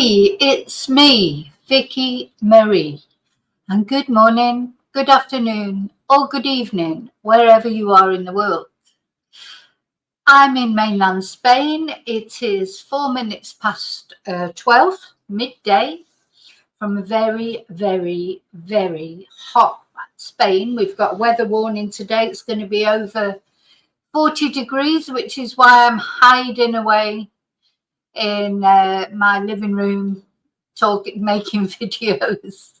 Hey, it's me, Vicki Marie, and good morning, good afternoon, or good evening, wherever you are in the world. I'm in mainland Spain. It is 4 minutes past 12, midday, from a very, very, very hot Spain. We've got weather warning today. It's going to be over 40 degrees, which is why I'm hiding away in my living room making videos.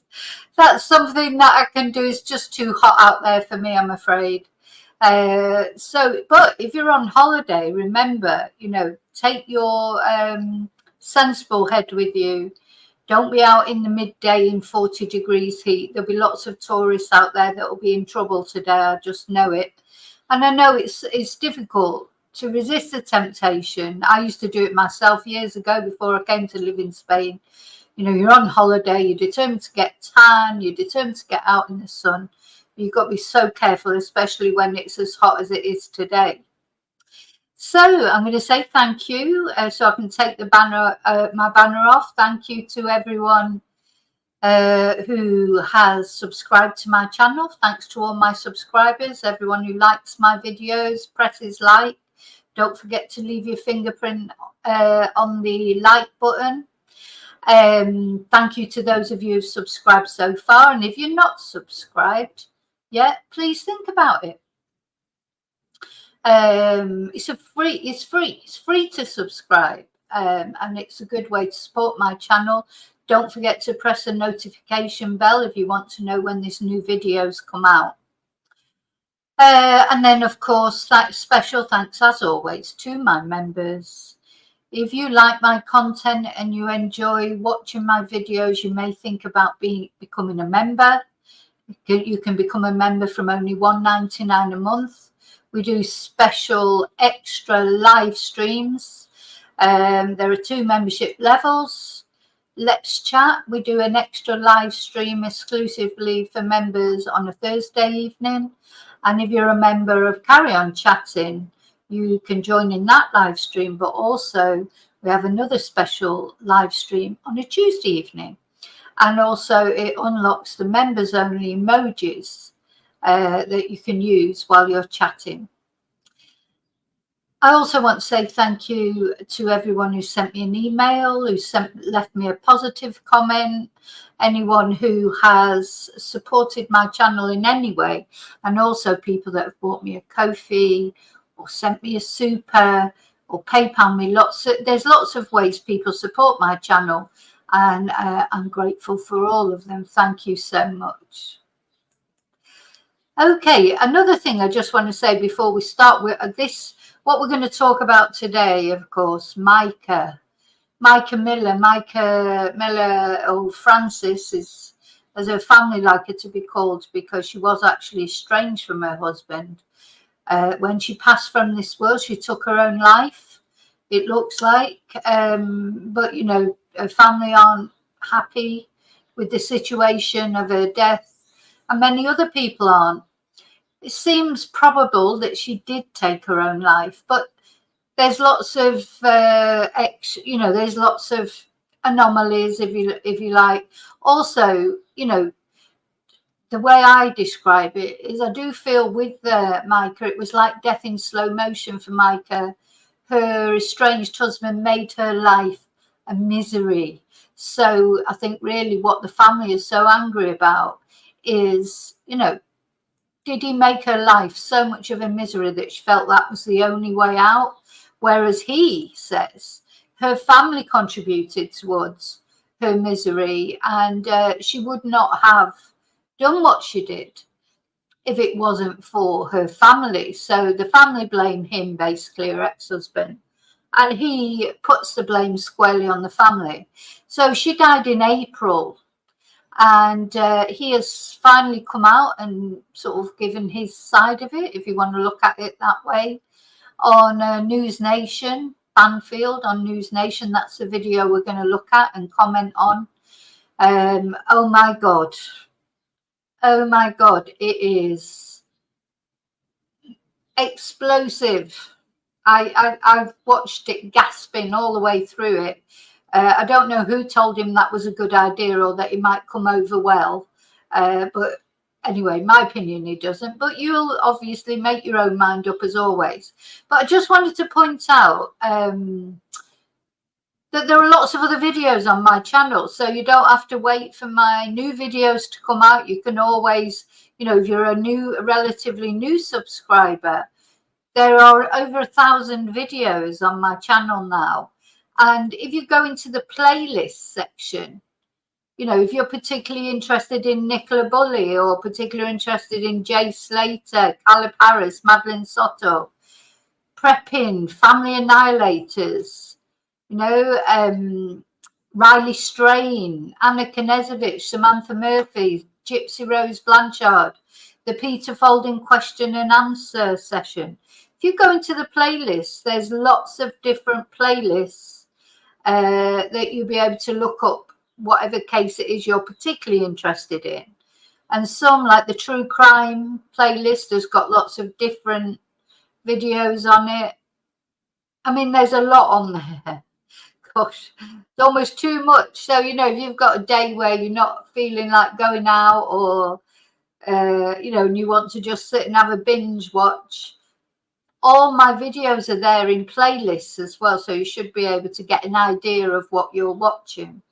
That's something that I can do. It's just too hot out there for me, I'm afraid. But if you're on holiday, remember, take your sensible head with you. Don't be out in the midday in 40 degrees heat. There'll be lots of tourists out there that will be in trouble today. I just know it. And I know it's difficult to resist the temptation. I used to do it myself years ago before I came to live in Spain. You're on holiday, you're determined to get tan, you're determined to get out in the sun. You've got to be so careful, especially when it's as hot as it is today. So I'm going to say thank you, so I can take the my banner off. Thank you to everyone who has subscribed to my channel. Thanks to all my subscribers, everyone who likes my videos, presses like. Don't forget to leave your fingerprint on the like button. Thank you to those of you who've subscribed so far. And if you're not subscribed yet, please think about it. It's free to subscribe. And it's a good way to support my channel. Don't forget to press the notification bell if you want to know when these new videos come out. And then, of course, special thanks, as always, to my members. If you like my content and you enjoy watching my videos, you may think about becoming a member. You can become a member from only $1.99 a month. We do special extra live streams. There are 2 membership levels. Let's Chat. We do an extra live stream exclusively for members on a Thursday evening. And if you're a member of Carry On Chatting, you can join in that live stream. But also we have another special live stream on a Tuesday evening. And also it unlocks the members only emojis that you can use while you're chatting. I also want to say thank you to everyone who sent me an email, who left me a positive comment, anyone who has supported my channel in any way, and also people that have bought me a coffee or sent me a super or PayPal me. There's lots of ways people support my channel, and I'm grateful for all of them. Thank you so much. Okay, another thing I just want to say before we start with this. What we're going to talk about today, of course, Mica Miller, or Francis, as her family like her to be called, because she was actually estranged from her husband. When she passed from this world, she took her own life, it looks like. But, her family aren't happy with the situation of her death, and many other people aren't. It seems probable that she did take her own life, but there's lots of there's lots of anomalies, if you like. Also, the way I describe it is, I do feel with Mica, it was like death in slow motion for Mica. Her estranged husband made her life a misery. So I think really what the family is so angry about is, did he make her life so much of a misery that she felt that was the only way out? Whereas he says her family contributed towards her misery, and she would not have done what she did if it wasn't for her family. So the family blame him, basically, her ex-husband, and he puts the blame squarely on the family. So she died in April. And he has finally come out and sort of given his side of it, if you want to look at it that way, on News Nation, Banfield on News Nation. That's the video we're going to look at and comment on. Oh my God, it is explosive. I've watched it gasping all the way through it. I don't know who told him that was a good idea or that he might come over well. But anyway, my opinion, he doesn't. But you'll obviously make your own mind up as always. But I just wanted to point out that there are lots of other videos on my channel. So you don't have to wait for my new videos to come out. You can always, you know, if you're a relatively new subscriber, there are over 1,000 videos on my channel now. And if you go into the playlist section, you know, if you're particularly interested in Nicola Bully or particularly interested in Jay Slater, Caleb Harris, Madeline Soto, Prepping, Family Annihilators, you know, Riley Strain, Anna Knezevich, Samantha Murphy, Gypsy Rose Blanchard, the Peter Folding question and answer session. If you go into the playlist, there's lots of different playlists that you'll be able to look up whatever case it is you're particularly interested in. And some, like the true crime playlist, has got lots of different videos on it. I mean, there's a lot on there. Gosh, it's almost too much. So, you know, if you've got a day where you're not feeling like going out or, you know, and you want to just sit and have a binge watch, all my videos are there in playlists as well. So you should be able to get an idea of what you're watching.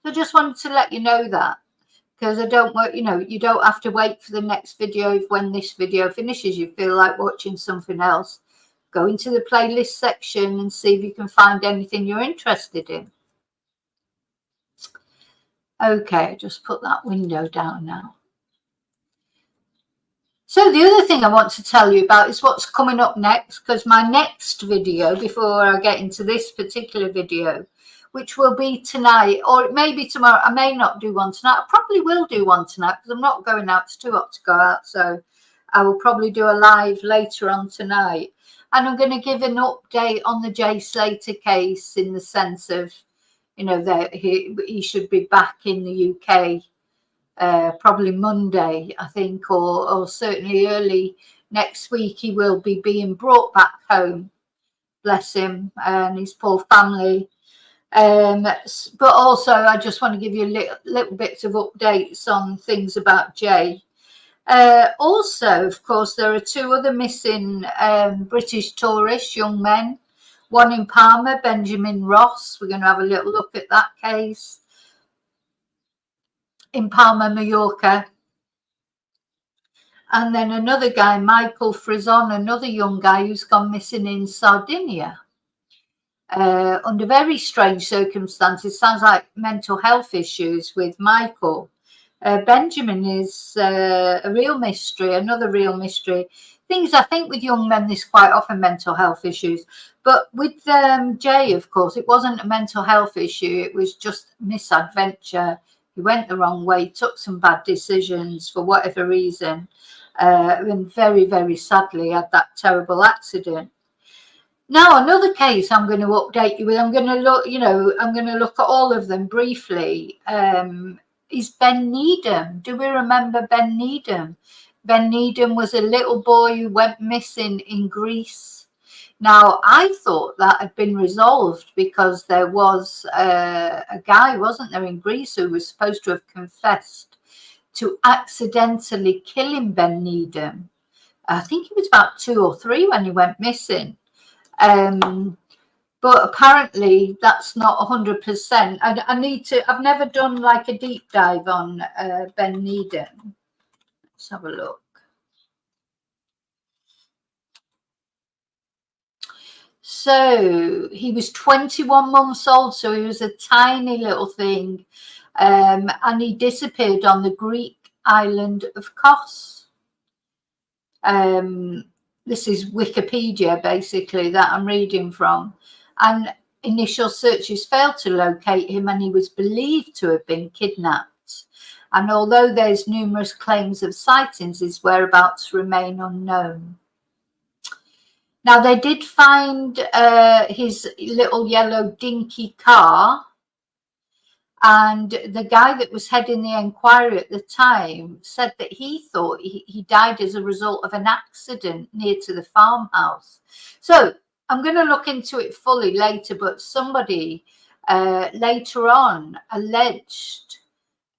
So I just wanted to let you know that, because I don't want, you know, you don't have to wait for the next video. If when this video finishes, you feel like watching something else, go into the playlist section and see if you can find anything you're interested in. Okay, just put that window down now. So the other thing I want to tell you about is what's coming up next, because my next video, before I get into this particular video, which will be tonight, or it may be tomorrow. I may not do one tonight. I probably will do one tonight because I'm not going out. It's too hot to go out. So I will probably do a live later on tonight. And I'm going to give an update on the Jay Slater case, in the sense of, you know, that he should be back in the UK probably Monday, I think, or certainly early next week. He will be being brought back home, bless him, and his poor family. But also, I just want to give you little bits of updates on things about Jay. Also, of course, there are two other missing British tourists, young men. One in Palma, Benjamin Ross. We're going to have a little look at that case. In Palma, Mallorca. And then another guy, Michael Frizon, another young guy who's gone missing in Sardinia. Under very strange circumstances. Sounds like mental health issues with Michael. Benjamin is a real mystery, another real mystery. Things, I think, with young men, there's quite often mental health issues. But with Jay, of course, it wasn't a mental health issue. It was just misadventure. He went the wrong way, took some bad decisions for whatever reason, and very, very sadly had that terrible accident. Now, another case I'm going to update you with, I'm going to look, you know, I'm going to look at all of them briefly, is Ben Needham. Do we remember Ben Needham? Ben Needham was a little boy who went missing in Greece. Now, I thought that had been resolved because there was a guy, wasn't there, in Greece who was supposed to have confessed to accidentally killing Ben Needham. I think he was about 2 or 3 when he went missing. But apparently that's not 100%. I've never done like a deep dive on Ben Needham. Let's have a look. So he was 21 months old, so he was a tiny little thing, and he disappeared on the Greek island of Kos. This is Wikipedia, basically, that I'm reading from. And initial searches failed to locate him, and he was believed to have been kidnapped. And although there's numerous claims of sightings, his whereabouts remain unknown. Now, they did find his little yellow dinky car, and the guy that was heading the inquiry at the time said that he thought he died as a result of an accident near to the farmhouse. So I'm going to look into it fully later, but somebody later on alleged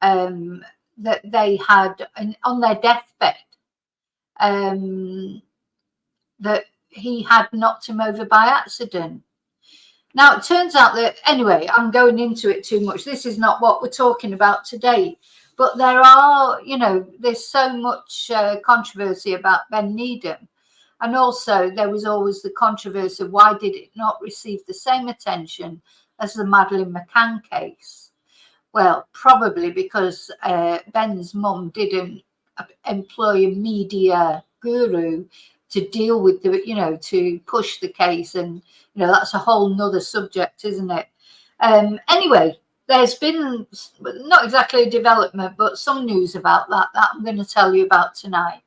that they had, on their deathbed, that he had knocked him over by accident. Now, it turns out that, anyway, I'm going into it too much. This is not what we're talking about today. But there are, you know, there's so much controversy about Ben Needham. And also there was always the controversy of why did it not receive the same attention as the Madeleine McCann case? Well, probably because Ben's mum didn't employ a media guru to deal with the, you know, to push the case. And, you know, that's a whole nother subject, isn't it? Anyway, there's been not exactly a development, but some news about that I'm going to tell you about tonight.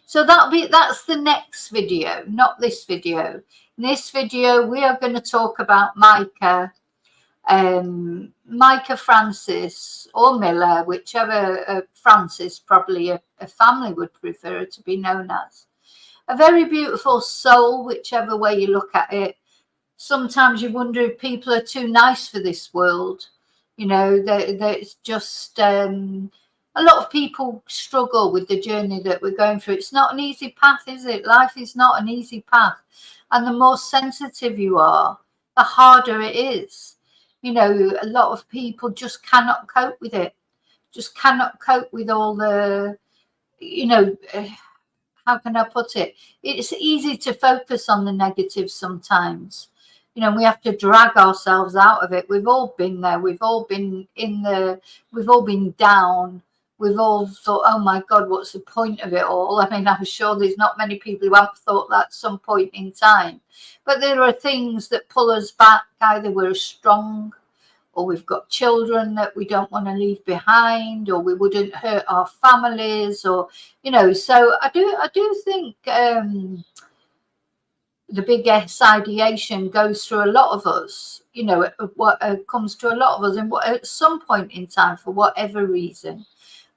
So that's the next video, not this video. In this video, we are going to talk about Mica Francis or Miller, whichever. Francis, probably a family would prefer her to be known as. A very beautiful soul, whichever way you look at it. Sometimes you wonder if people are too nice for this world. You know, it's just a lot of people struggle with the journey that we're going through. It's not an easy path, is it? Life is not an easy path. And the more sensitive you are, the harder it is. You know, a lot of people just cannot cope with it. Just cannot cope with all the, you know, how can I put it? It's easy to focus on the negatives sometimes. You know, we have to drag ourselves out of it. We've all been there. We've all been we've all been down. We've all thought, oh my God, what's the point of it all? I mean, I'm sure there's not many people who haven't thought that at some point in time. But there are things that pull us back. Either we're strong, or we've got children that we don't want to leave behind, or we wouldn't hurt our families, or, you know. So I do think the big S ideation goes through a lot of us. You know, what comes to a lot of us, and at some point in time, for whatever reason.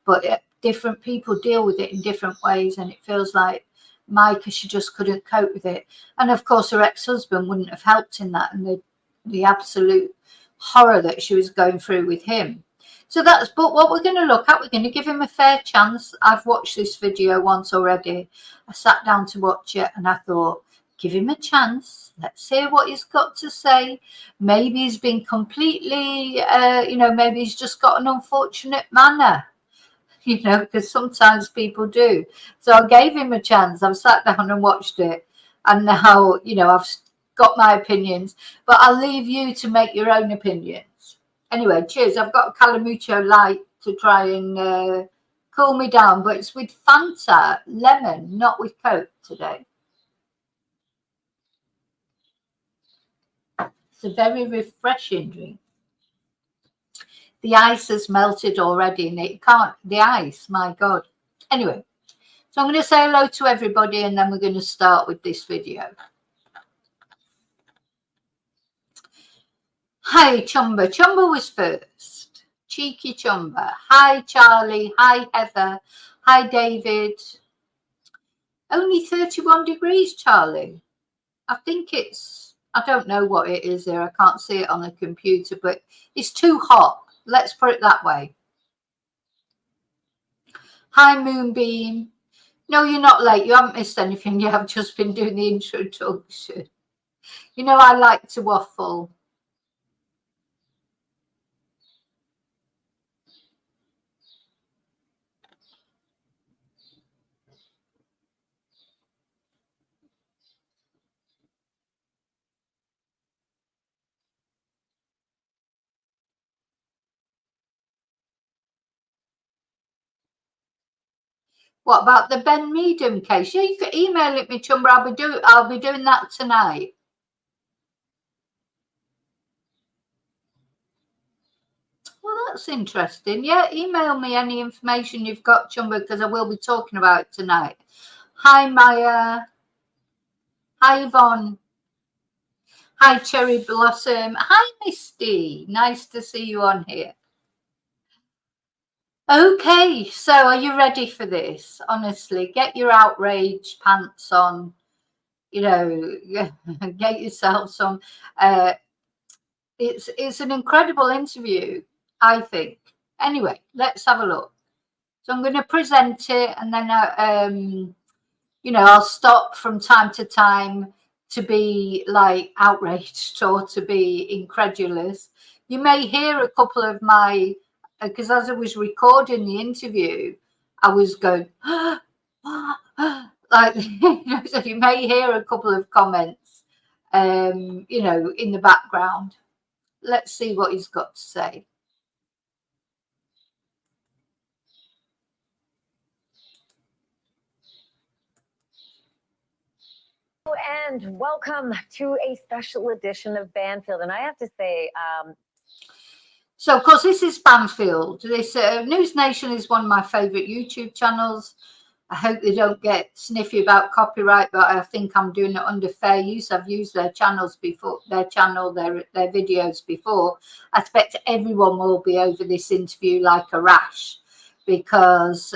But different people deal with it in different ways, and it feels like Mica, she just couldn't cope with it. And of course, her ex-husband wouldn't have helped in that, and the absolute horror that she was going through with him. So but what we're going to look at, we're going to give him a fair chance. I've watched this video once already. I sat down to watch it, and I thought, give him a chance. Let's hear what he's got to say. Maybe he's been completely, you know, maybe he's just got an unfortunate manner. You know, because sometimes people do. So I gave him a chance. I've sat down and watched it. And now, you know, I've got my opinions. But I'll leave you to make your own opinions. Anyway, cheers. I've got a Calamucho light to try and cool me down. But it's with Fanta lemon, not with Coke today. It's a very refreshing drink. The ice has melted already, and it can't, the ice, my God. Anyway, so I'm going to say hello to everybody, and then we're going to start with this video. Hi, Chumba. Chumba was first. Cheeky Chumba. Hi, Charlie. Hi, Heather. Hi, David. Only 31 degrees, Charlie. I think it's, I don't know what it is there. I can't see it on the computer, but it's too hot. Let's put it that way. Hi, Moonbeam. No, you're not late. You haven't missed anything. You have just been doing the introduction. You know, I like to waffle. What about the Ben Needham case? Yeah, you can email it me, Chumba. I'll be doing that tonight. Well, that's interesting. Yeah, email me any information you've got, Chumba, because I will be talking about it tonight. Hi, Maya. Hi, Yvonne. Hi, Cherry Blossom. Hi, Misty. Nice to see you on here. Okay, so are you ready for this? Honestly, get your outrage pants on. You know, get yourself some it's an incredible interview, I think. Anyway, let's have a look. So I'm going to present it, and then I'll stop from time to time to be like outraged or to be incredulous. You may hear a couple of my, because as I was recording the interview, I was going, like, so you may hear a couple of comments, in the background. Let's see what he's got to say. And welcome to a special edition of Banfield. And I have to say, so of course this is Banfield. This News Nation is one of my favorite YouTube channels. I hope they don't get sniffy about copyright, but I think I'm doing it under fair use. I've used their channels before, their videos before. I expect everyone will be over this interview like a rash, because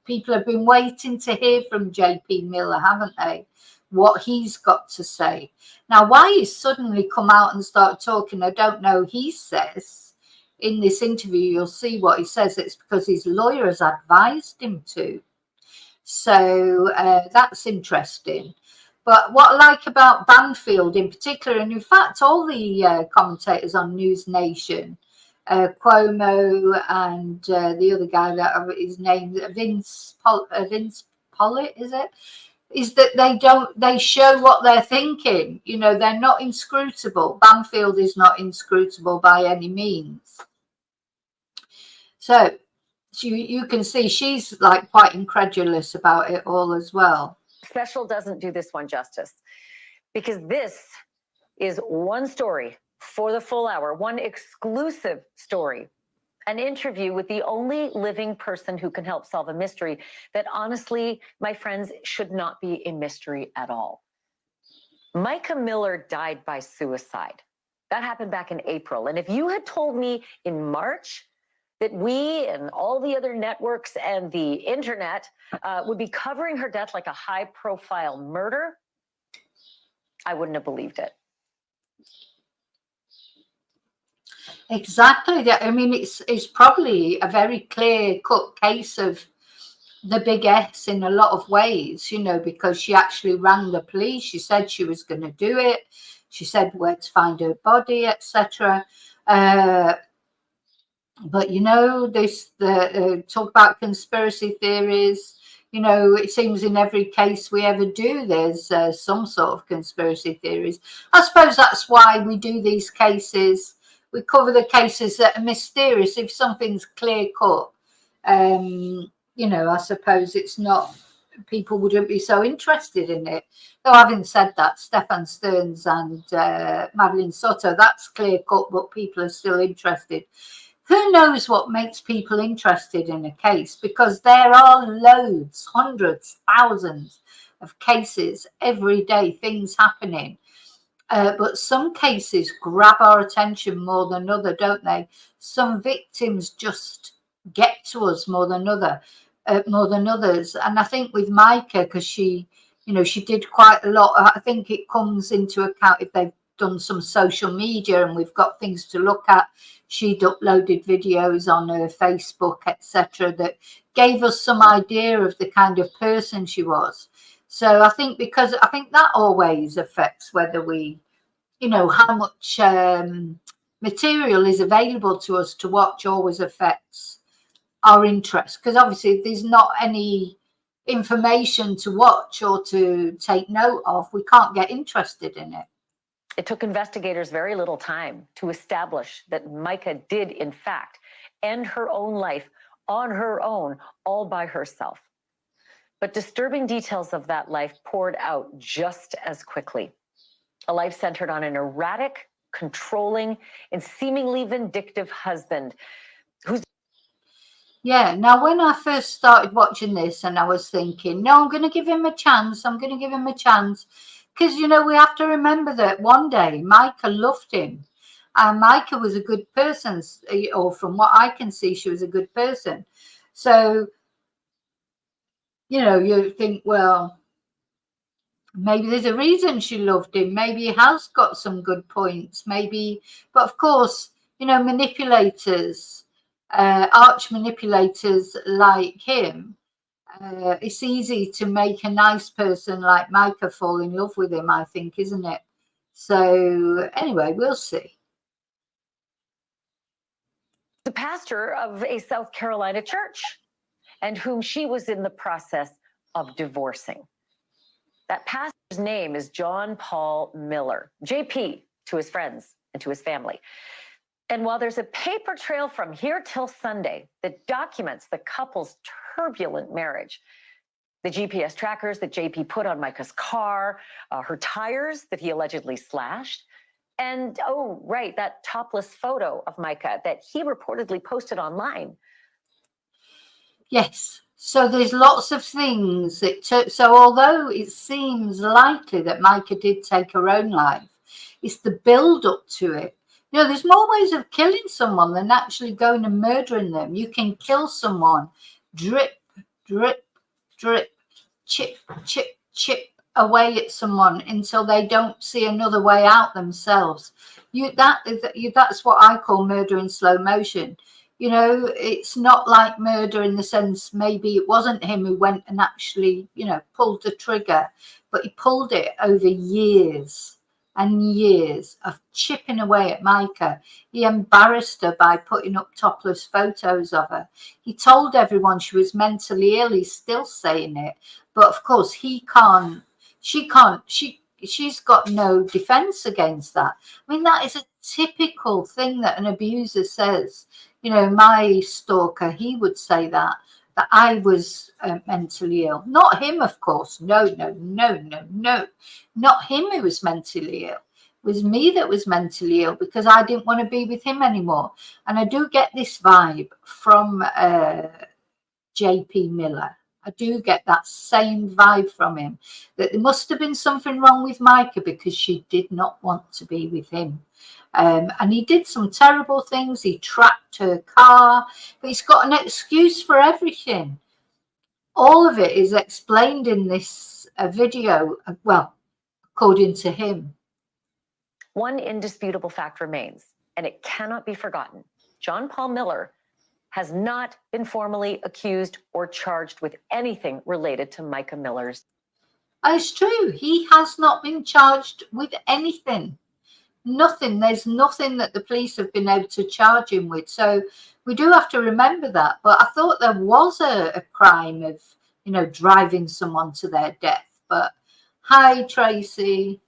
people have been waiting to hear from JP Miller, haven't they? What he's got to say. Now, why he's suddenly come out and start talking, I don't know. He says in this interview, you'll see what he says, it's because his lawyer has advised him to. So that's interesting. But what I like about Banfield in particular, and in fact all the commentators on News Nation, Cuomo and the other guy, that his name Vince Pollitt, is that they show what they're thinking. They're not inscrutable. Banfield is not inscrutable by any means. So you can see she's like quite incredulous about it all as well. Special doesn't do this one justice, because this is one story for the full hour, one exclusive story, an interview with the only living person who can help solve a mystery that, honestly, my friends, should not be a mystery at all. Mica Miller died by suicide. That happened back in April. And if you had told me in March that we and all the other networks and the internet would be covering her death like a high-profile murder, I wouldn't have believed it. Exactly. I mean, it's probably a very clear-cut case of the big S in a lot of ways, because she actually rang the police. She said she was going to do it. She said where to find her body, etc. But talk about conspiracy theories. It seems in every case we ever do, there's some sort of conspiracy theories. I suppose that's why we do these cases. We cover the cases that are mysterious. If something's clear cut, I suppose it's not. People wouldn't be so interested in it. Though having said that, Stefan Stearns and Madeline Soto, that's clear cut, but people are still interested. Who knows what makes people interested in a case? Because there are loads, hundreds, thousands of cases every day, things happening. But some cases grab our attention more than others, don't they? Some victims just get to us more than others. And I think with Mica, because she did quite a lot. I think it comes into account if they've done some social media and we've got things to look at. She'd uploaded videos on her Facebook, etc., that gave us some idea of the kind of person she was. So I think that always affects whether we, how much material is available to us to watch, always affects our interest. Because obviously if there's not any information to watch or to take note of, we can't get interested in it. It took investigators very little time to establish that Mica did, in fact, end her own life on her own, all by herself. But disturbing details of that life poured out just as quickly. A life centered on an erratic, controlling, and seemingly vindictive husband who's... Yeah, now when I first started watching this and I was thinking, no, I'm going to give him a chance. Because, we have to remember that one day Mica loved him. And Mica was a good person, or from what I can see, she was a good person. So, you think, well, Maybe there's a reason she loved him. Maybe he has got some good points. Maybe, but of course, manipulators, arch manipulators like him. It's easy to make a nice person like Mica fall in love with him, I think, isn't it? So anyway, we'll see. The pastor of a South Carolina church, and whom she was in the process of divorcing. That pastor's name is John Paul Miller, JP, to his friends and to his family. And while there's a paper trail from here till Sunday that documents the couple's turbulent marriage, the GPS trackers that JP put on Mica's car, her tires that he allegedly slashed, and, oh, right, that topless photo of Mica that he reportedly posted online. Yes. So there's lots of things so although it seems likely that Mica did take her own life, it's the build up to it. There's more ways of killing someone than actually going and murdering them. You can kill someone, drip, drip, drip, chip, chip, chip away at someone until they don't see another way out themselves. That's what I call murder in slow motion. It's not like murder in the sense maybe it wasn't him who went and actually, pulled the trigger, but he pulled it over years and years of chipping away at Mica. He embarrassed her by putting up topless photos of her. He told everyone she was mentally ill. He's still saying it. But of course, she's got no defense against that. I mean, that is a typical thing that an abuser says. My stalker, he would say that I was mentally ill. Not him, of course. No. Not him who was mentally ill. It was me that was mentally ill because I didn't want to be with him anymore. And I do get this vibe from JP Miller. I do get that same vibe from him, that there must have been something wrong with Mica because she did not want to be with him. And he did some terrible things. He tracked her car, but he's got an excuse for everything. All of it is explained in this video, well, according to him. One indisputable fact remains, and it cannot be forgotten. John Paul Miller has not been formally accused or charged with anything related to Mica Miller's. It's true. He has not been charged with anything. Nothing. There's nothing that the police have been able to charge him with. So we do have to remember that. But I thought there was a crime of, driving someone to their death. But hi, Tracy.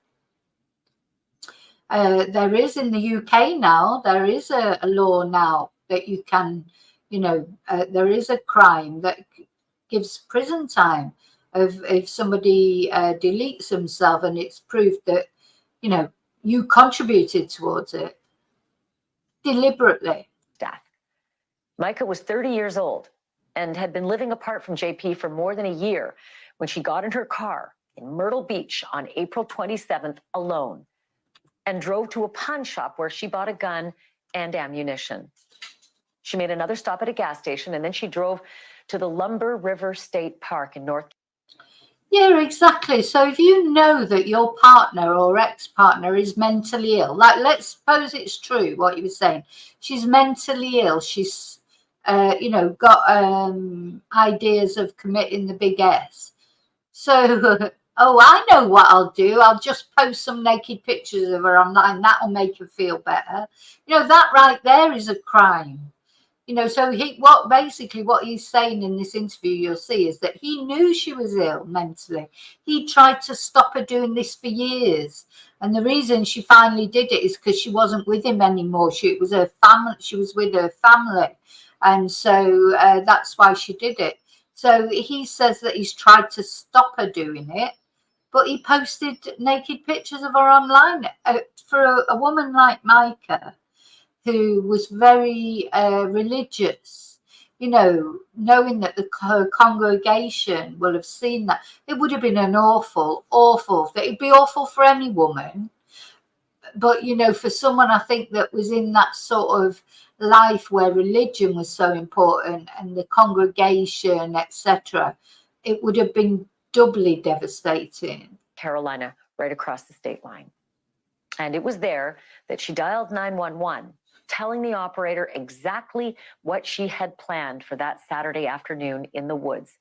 There is in the UK now, there is a law now that you can, there is a crime that gives prison time if somebody deletes themselves and it's proved that, you contributed towards it deliberately. Death. Mica was 30 years old and had been living apart from JP for more than a year when she got in her car in Myrtle Beach on April 27th alone and drove to a pawn shop where she bought a gun and ammunition. She made another stop at a gas station and then she drove to the Lumber River State Park in North. Yeah, exactly. So if you know that your partner or ex-partner is mentally ill, like let's suppose it's true what you were saying, she's mentally ill, she's got ideas of committing the big S. So oh, I know what I'll do. I'll just post some naked pictures of her online. That'll make her feel better. That right there is a crime. So what he's saying in this interview, you'll see, is that he knew she was ill mentally. He tried to stop her doing this for years. And the reason she finally did it is because she wasn't with him anymore. It was her family. She was with her family. And so that's why she did it. So he says that he's tried to stop her doing it. But he posted naked pictures of her online. For a woman like Mica, who was very religious, knowing that her congregation will have seen that, it would have been an awful it'd be awful for any woman. But for someone, I think, that was in that sort of life where religion was so important and the congregation, etc., it would have been doubly devastating. Carolina, right across the state line. And it was there that she dialed 911, telling the operator exactly what she had planned for that Saturday afternoon in the woods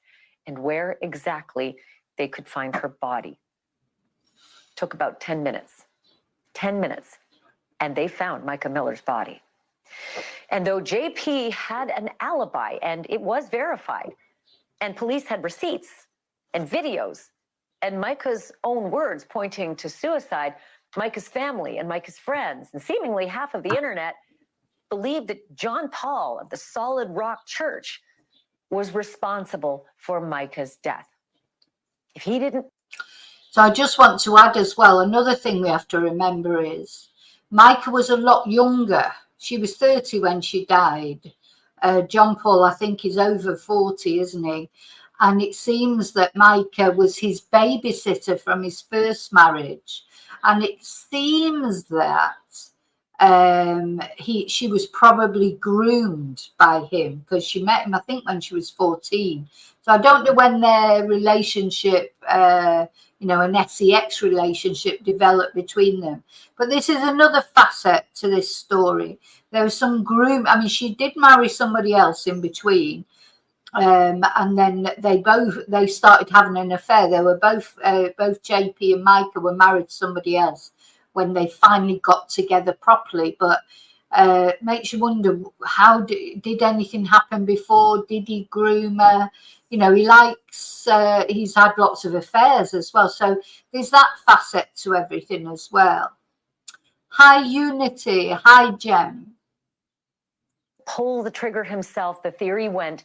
and where exactly they could find her body. Took about 10 minutes. 10 minutes. And they found Mica Miller's body. And though JP had an alibi, and it was verified, and police had receipts and videos, and Mica's own words pointing to suicide, Mica's family and Mica's friends, and seemingly half of the internet, believed that John Paul of the Solid Rock Church was responsible for Mica's death. If he didn't... So I just want to add as well, another thing we have to remember is Mica was a lot younger. She was 30 when she died. John Paul, I think, is over 40, isn't he? And it seems that Mica was his babysitter from his first marriage. And it seems that she was probably groomed by him because she met him, I think, when she was 14. So I don't know when their relationship, an sex relationship developed between them. But this is another facet to this story. There was some groom. I mean, she did marry somebody else in between. And then they started having an affair. They were both JP and Mica were married to somebody else when they finally got together properly. But makes you wonder, how did anything happen before? Did he groom her? He likes, he's had lots of affairs as well. So there's that facet to everything as well. Hi, Unity. Hi, Jem. Pull the trigger himself. The theory went,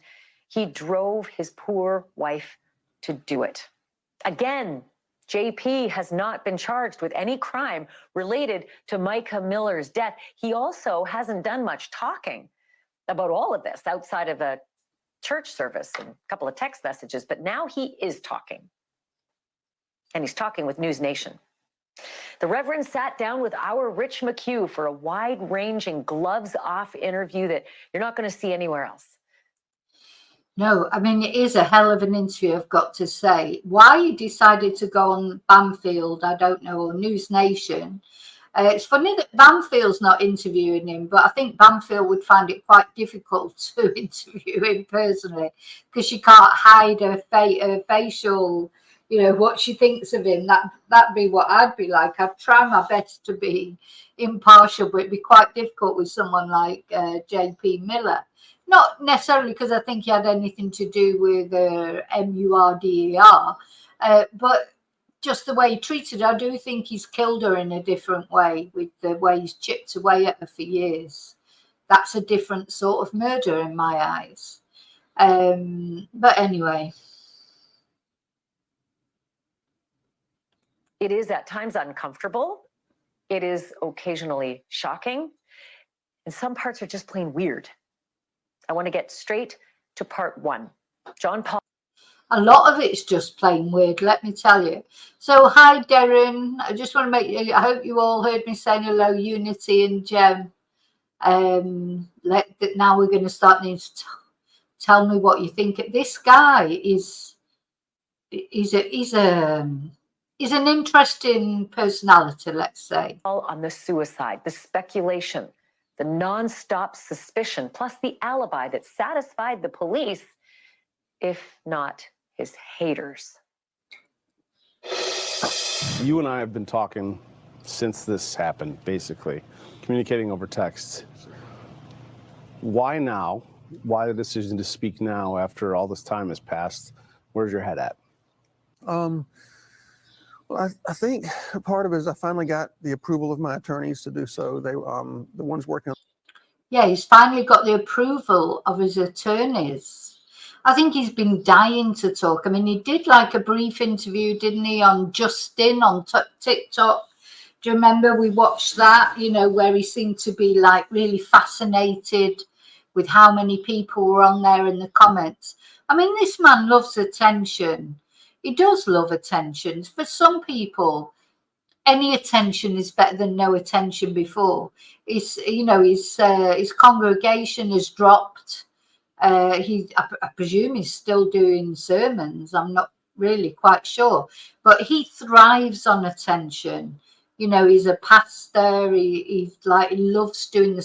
he drove his poor wife to do it. Again, JP has not been charged with any crime related to Mica Miller's death. He also hasn't done much talking about all of this outside of a church service and a couple of text messages, but now he is talking. And he's talking with News Nation. The Reverend sat down with our Rich McHugh for a wide-ranging, gloves-off interview that you're not going to see anywhere else. No, I mean, it is a hell of an interview, I've got to say. Why he decided to go on Banfield, I don't know, or News Nation. It's funny that Banfield's not interviewing him, but I think Banfield would find it quite difficult to interview him personally because she can't hide her facial, what she thinks of him. That'd be what I'd be like. I'd try my best to be impartial, but it'd be quite difficult with someone like JP Miller. Not necessarily because I think he had anything to do with MURDER, but just the way he treated her. I do think he's killed her in a different way with the way he's chipped away at her for years. That's a different sort of murder in my eyes. But anyway. It is at times uncomfortable. It is occasionally shocking. And some parts are just plain weird. I want to get straight to part one. John Paul. A lot of it's just plain weird, let me tell you. So, hi, Darren. I just want to I hope you all heard me saying hello, Unity and Jem. Now we're going to start needing to tell me what you think. This guy he's an interesting personality, let's say. On the suicide, the speculation, the non-stop suspicion, plus the alibi that satisfied the police, if not his haters. You and I have been talking since this happened, basically, communicating over text. Why now? Why the decision to speak now after all this time has passed? Where's your head at? Well, I think part of it is I finally got the approval of my attorneys to do so. They, the ones working on. Yeah, he's finally got the approval of his attorneys. I think he's been dying to talk. I mean, he did like a brief interview, didn't he, on Justin on TikTok. Do you remember we watched that, where he seemed to be like really fascinated with how many people were on there in the comments. I mean, this man loves attention. He does love attention. For some people, any attention is better than no attention before. His congregation has dropped. I presume he's still doing sermons. I'm not really quite sure. But he thrives on attention. You know, he's a pastor. He loves doing the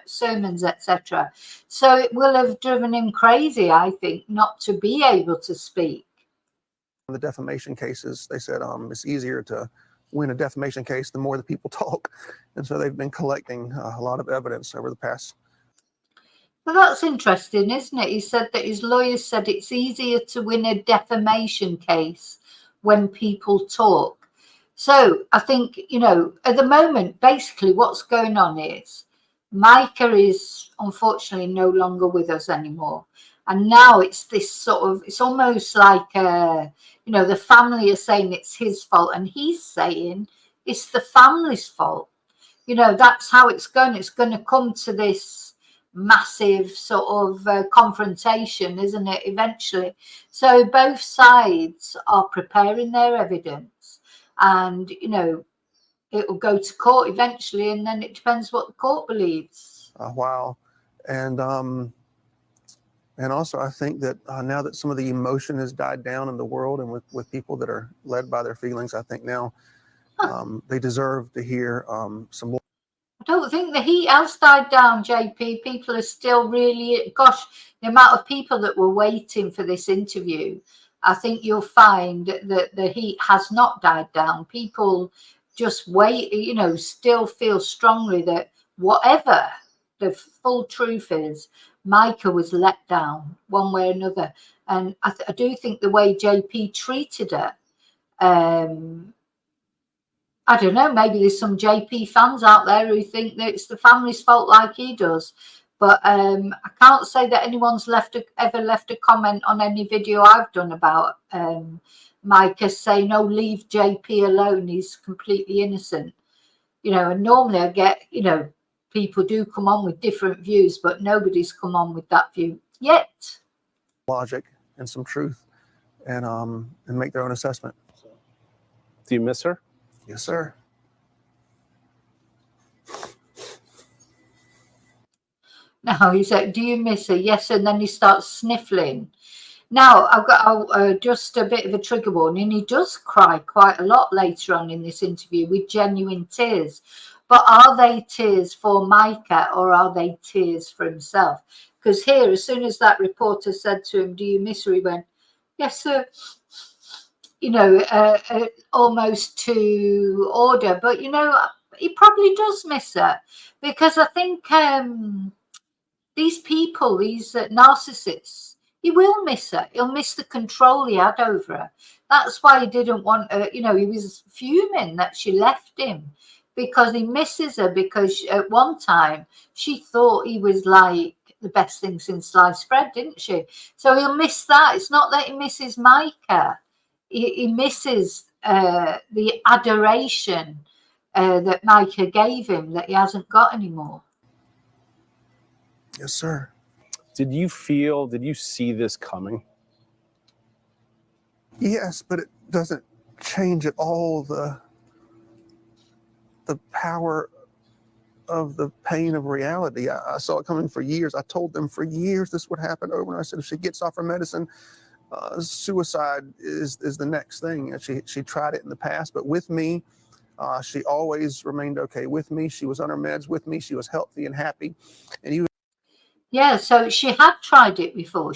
sermons, etc. So it will have driven him crazy, I think, not to be able to speak. The defamation cases, they said it's easier to win a defamation case the more the people talk, and so they've been collecting a lot of evidence over the past. Well, that's interesting, isn't it? He said that his lawyers said it's easier to win a defamation case when people talk. So I think, you know, at the moment, basically what's going on is Mica is unfortunately no longer with us anymore. And now it's this sort of, it's almost like, you know, the family are saying it's his fault and he's saying it's the family's fault. You know, that's how it's going. It's going to come to this massive sort of confrontation, isn't it, eventually? So both sides are preparing their evidence and, you know, it will go to court eventually, and then it depends what the court believes. Wow. And also I think that now that some of the emotion has died down in the world and with people that are led by their feelings, I think now they deserve to hear some more. I don't think the heat has died down, JP. People are still really, gosh, the amount of people that were waiting for this interview, I think you'll find that the heat has not died down. People just wait, you know, still feel strongly that whatever the full truth is, Mica was let down one way or another. And I do think the way JP treated her, I don't know, maybe there's some JP fans out there who think that it's the family's fault like he does. But I can't say that anyone's ever left a comment on any video I've done about Mica saying, oh, leave JP alone, he's completely innocent. You know, and normally I get, you know, people do come on with different views, but nobody's come on with that view yet. Logic and some truth and make their own assessment. Do you miss her? Yes, sir. No, he said, do you miss her? Yes, and then he starts sniffling. Now, I've got just a bit of a trigger warning. He does cry quite a lot later on in this interview with genuine tears. But are they tears for Mica or are they tears for himself? Because here, as soon as that reporter said to him, do you miss her? He went, yes, sir. You know, almost to order. But, you know, he probably does miss her because I think these people, these narcissists, he will miss her. He'll miss the control he had over her. That's why he didn't want her, you know, he was fuming that she left him because he misses her because at one time she thought he was like the best thing since sliced bread, didn't she? So he'll miss that. It's not that he misses Mica. He misses the adoration that Mica gave him that he hasn't got anymore. Yes, sir. Did you see this coming? Yes, but it doesn't change at all the power of the pain of reality. I saw it coming for years. I told them for years this would happen over and I said, if she gets off her medicine, suicide is the next thing. And she tried it in the past, but with me, she always remained okay with me. She was on her meds with me. She was healthy and happy. And even yeah, so she had tried it before.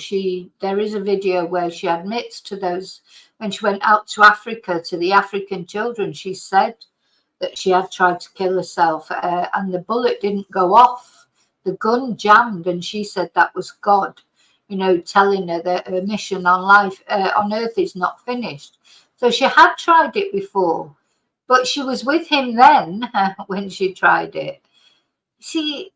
There is a video where she admits to those when she went out to Africa to the African children. She said that she had tried to kill herself and the bullet didn't go off. The gun jammed, and she said that was God, you know, telling her that her mission on earth is not finished. So she had tried it before, but she was with him then when she tried it. See,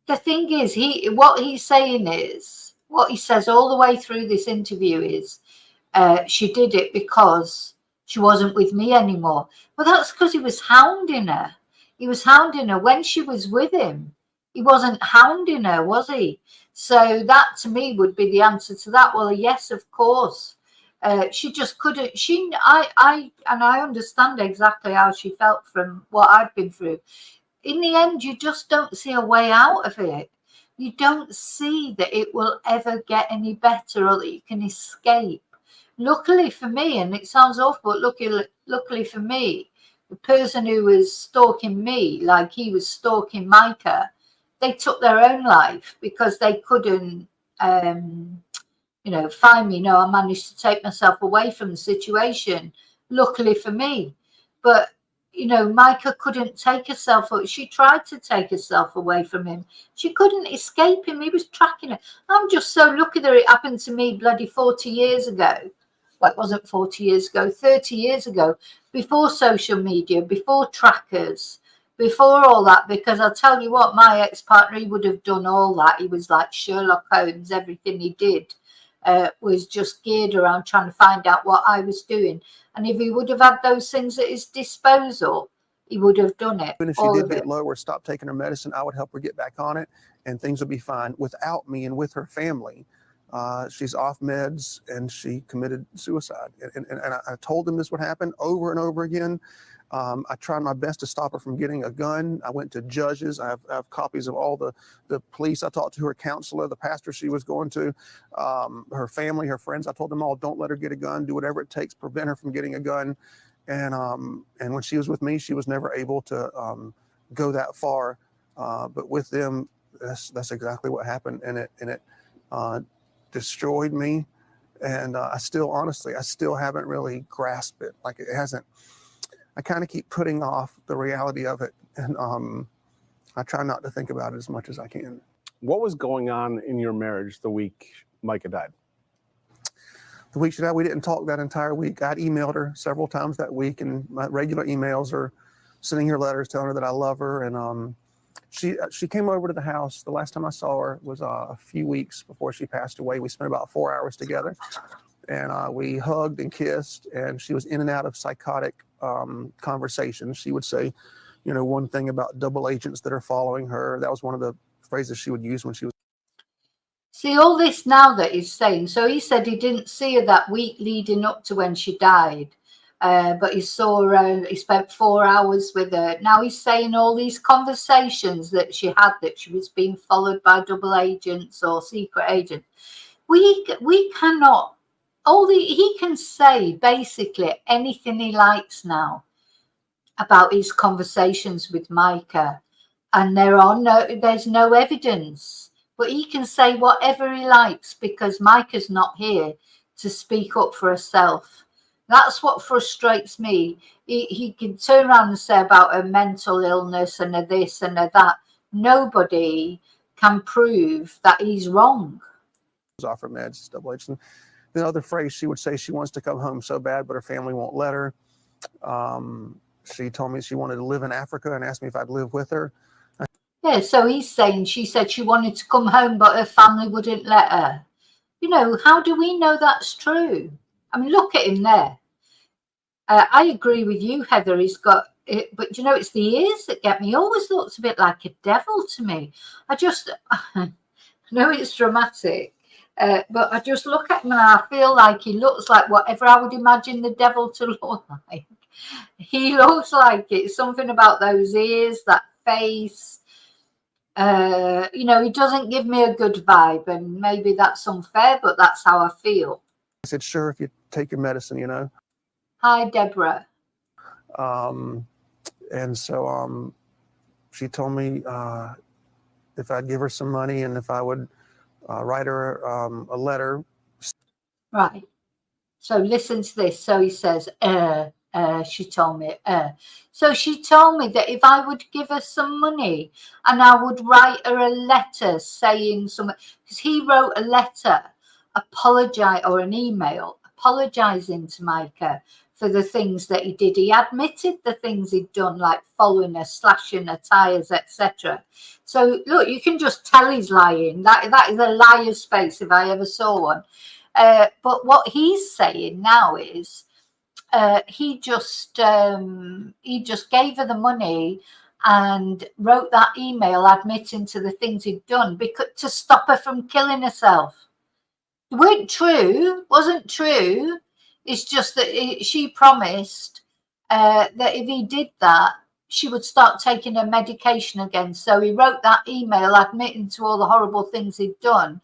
the thing is, what he says all the way through this interview is she did it because she wasn't with me anymore. Well, that's because he was hounding her. He was hounding her when she was with him. He wasn't hounding her, was he? So that to me would be the answer to that. Well, yes, of course. She just couldn't. I understand exactly how she felt from what I've been through. In the end, you just don't see a way out of it. You don't see that it will ever get any better or that you can escape. luckily for me, and it sounds awful, but luckily for me, the person who was stalking me, like he was stalking Mica, they took their own life because they couldn't, find me. No, I managed to take myself away from the situation, luckily for me. But, Mica couldn't take herself, she tried to take herself away from him. She couldn't escape him. He was tracking her. I'm just so lucky that it happened to me bloody 40 years ago. Well, it wasn't 40 years ago, 30 years ago, before social media, before trackers, before all that, because I'll tell you what, my ex-partner, he would have done all that. He was like Sherlock Holmes. Everything he did was just geared around trying to find out what I was doing. And if he would have had those things at his disposal, he would have done it. Even if she did get low or stop taking her medicine, I would help her get back on it, and things would be fine without me and with her family. She's off meds, and she committed suicide. And I told them this would happen over and over again. I tried my best to stop her from getting a gun. I went to judges. I have copies of all the police. I talked to her counselor, the pastor she was going to, her family, her friends. I told them all, don't let her get a gun. Do whatever it takes, prevent her from getting a gun. And when she was with me, she was never able to go that far. But with them, that's exactly what happened, and it destroyed me. And I still haven't really grasped it. Like, it hasn't. I kind of keep putting off the reality of it, and I try not to think about it as much as I can. What was going on in your marriage the week Mica died? The week she died, we didn't talk that entire week. I'd emailed her several times that week, and my regular emails are sending her letters telling her that I love her. And she came over to the house. The last time I saw her was a few weeks before she passed away. We spent about 4 hours together, and we hugged and kissed, and she was in and out of psychotic conversations. She would say, one thing about double agents that are following her. That was one of the phrases she would use when she was. See, all this now that he's saying, so he said he didn't see her that week leading up to when she died, but he saw her, he spent 4 hours with her. Now he's saying all these conversations that she had, that she was being followed by double agents or secret agents. We cannot, he can say basically anything he likes now about his conversations with Mica, and there's no evidence. But he can say whatever he likes because Mica's not here to speak up for herself. That's what frustrates me. He can turn around and say about her mental illness and her this and her that. Nobody can prove that he's wrong. Off her meds, double agent. The other phrase she would say, she wants to come home so bad, but her family won't let her. She told me she wanted to live in Africa and asked me if I'd live with her. Yeah, so he's saying she said she wanted to come home, but her family wouldn't let her. How do we know that's true? I mean, look at him there. I agree with you, Heather. He's got it, but it's the ears that get me. He always looks a bit like a devil to me. I know it's dramatic, but I just look at him and I feel like he looks like whatever I would imagine the devil to look like. He looks like it. Something about those ears, that face. He doesn't give me a good vibe, and maybe that's unfair, but that's how I feel. I said, sure, if you take your medicine, Hi, Deborah. And so she told me if I'd give her some money and if I would write her a letter. Right. So listen to this. So he says, she told me, So she told me that if I would give her some money and I would write her a letter saying something, because he wrote a letter, or an email, apologizing to Mica for the things that he did. He admitted the things he'd done, like following her, slashing her tires, etc. So look, you can just tell he's lying. That is a liar's face if I ever saw one. But what he's saying now is he just gave her the money and wrote that email admitting to the things he'd done to stop her from killing herself. It wasn't true. It's just that she promised that if he did that, she would start taking her medication again. So he wrote that email admitting to all the horrible things he'd done,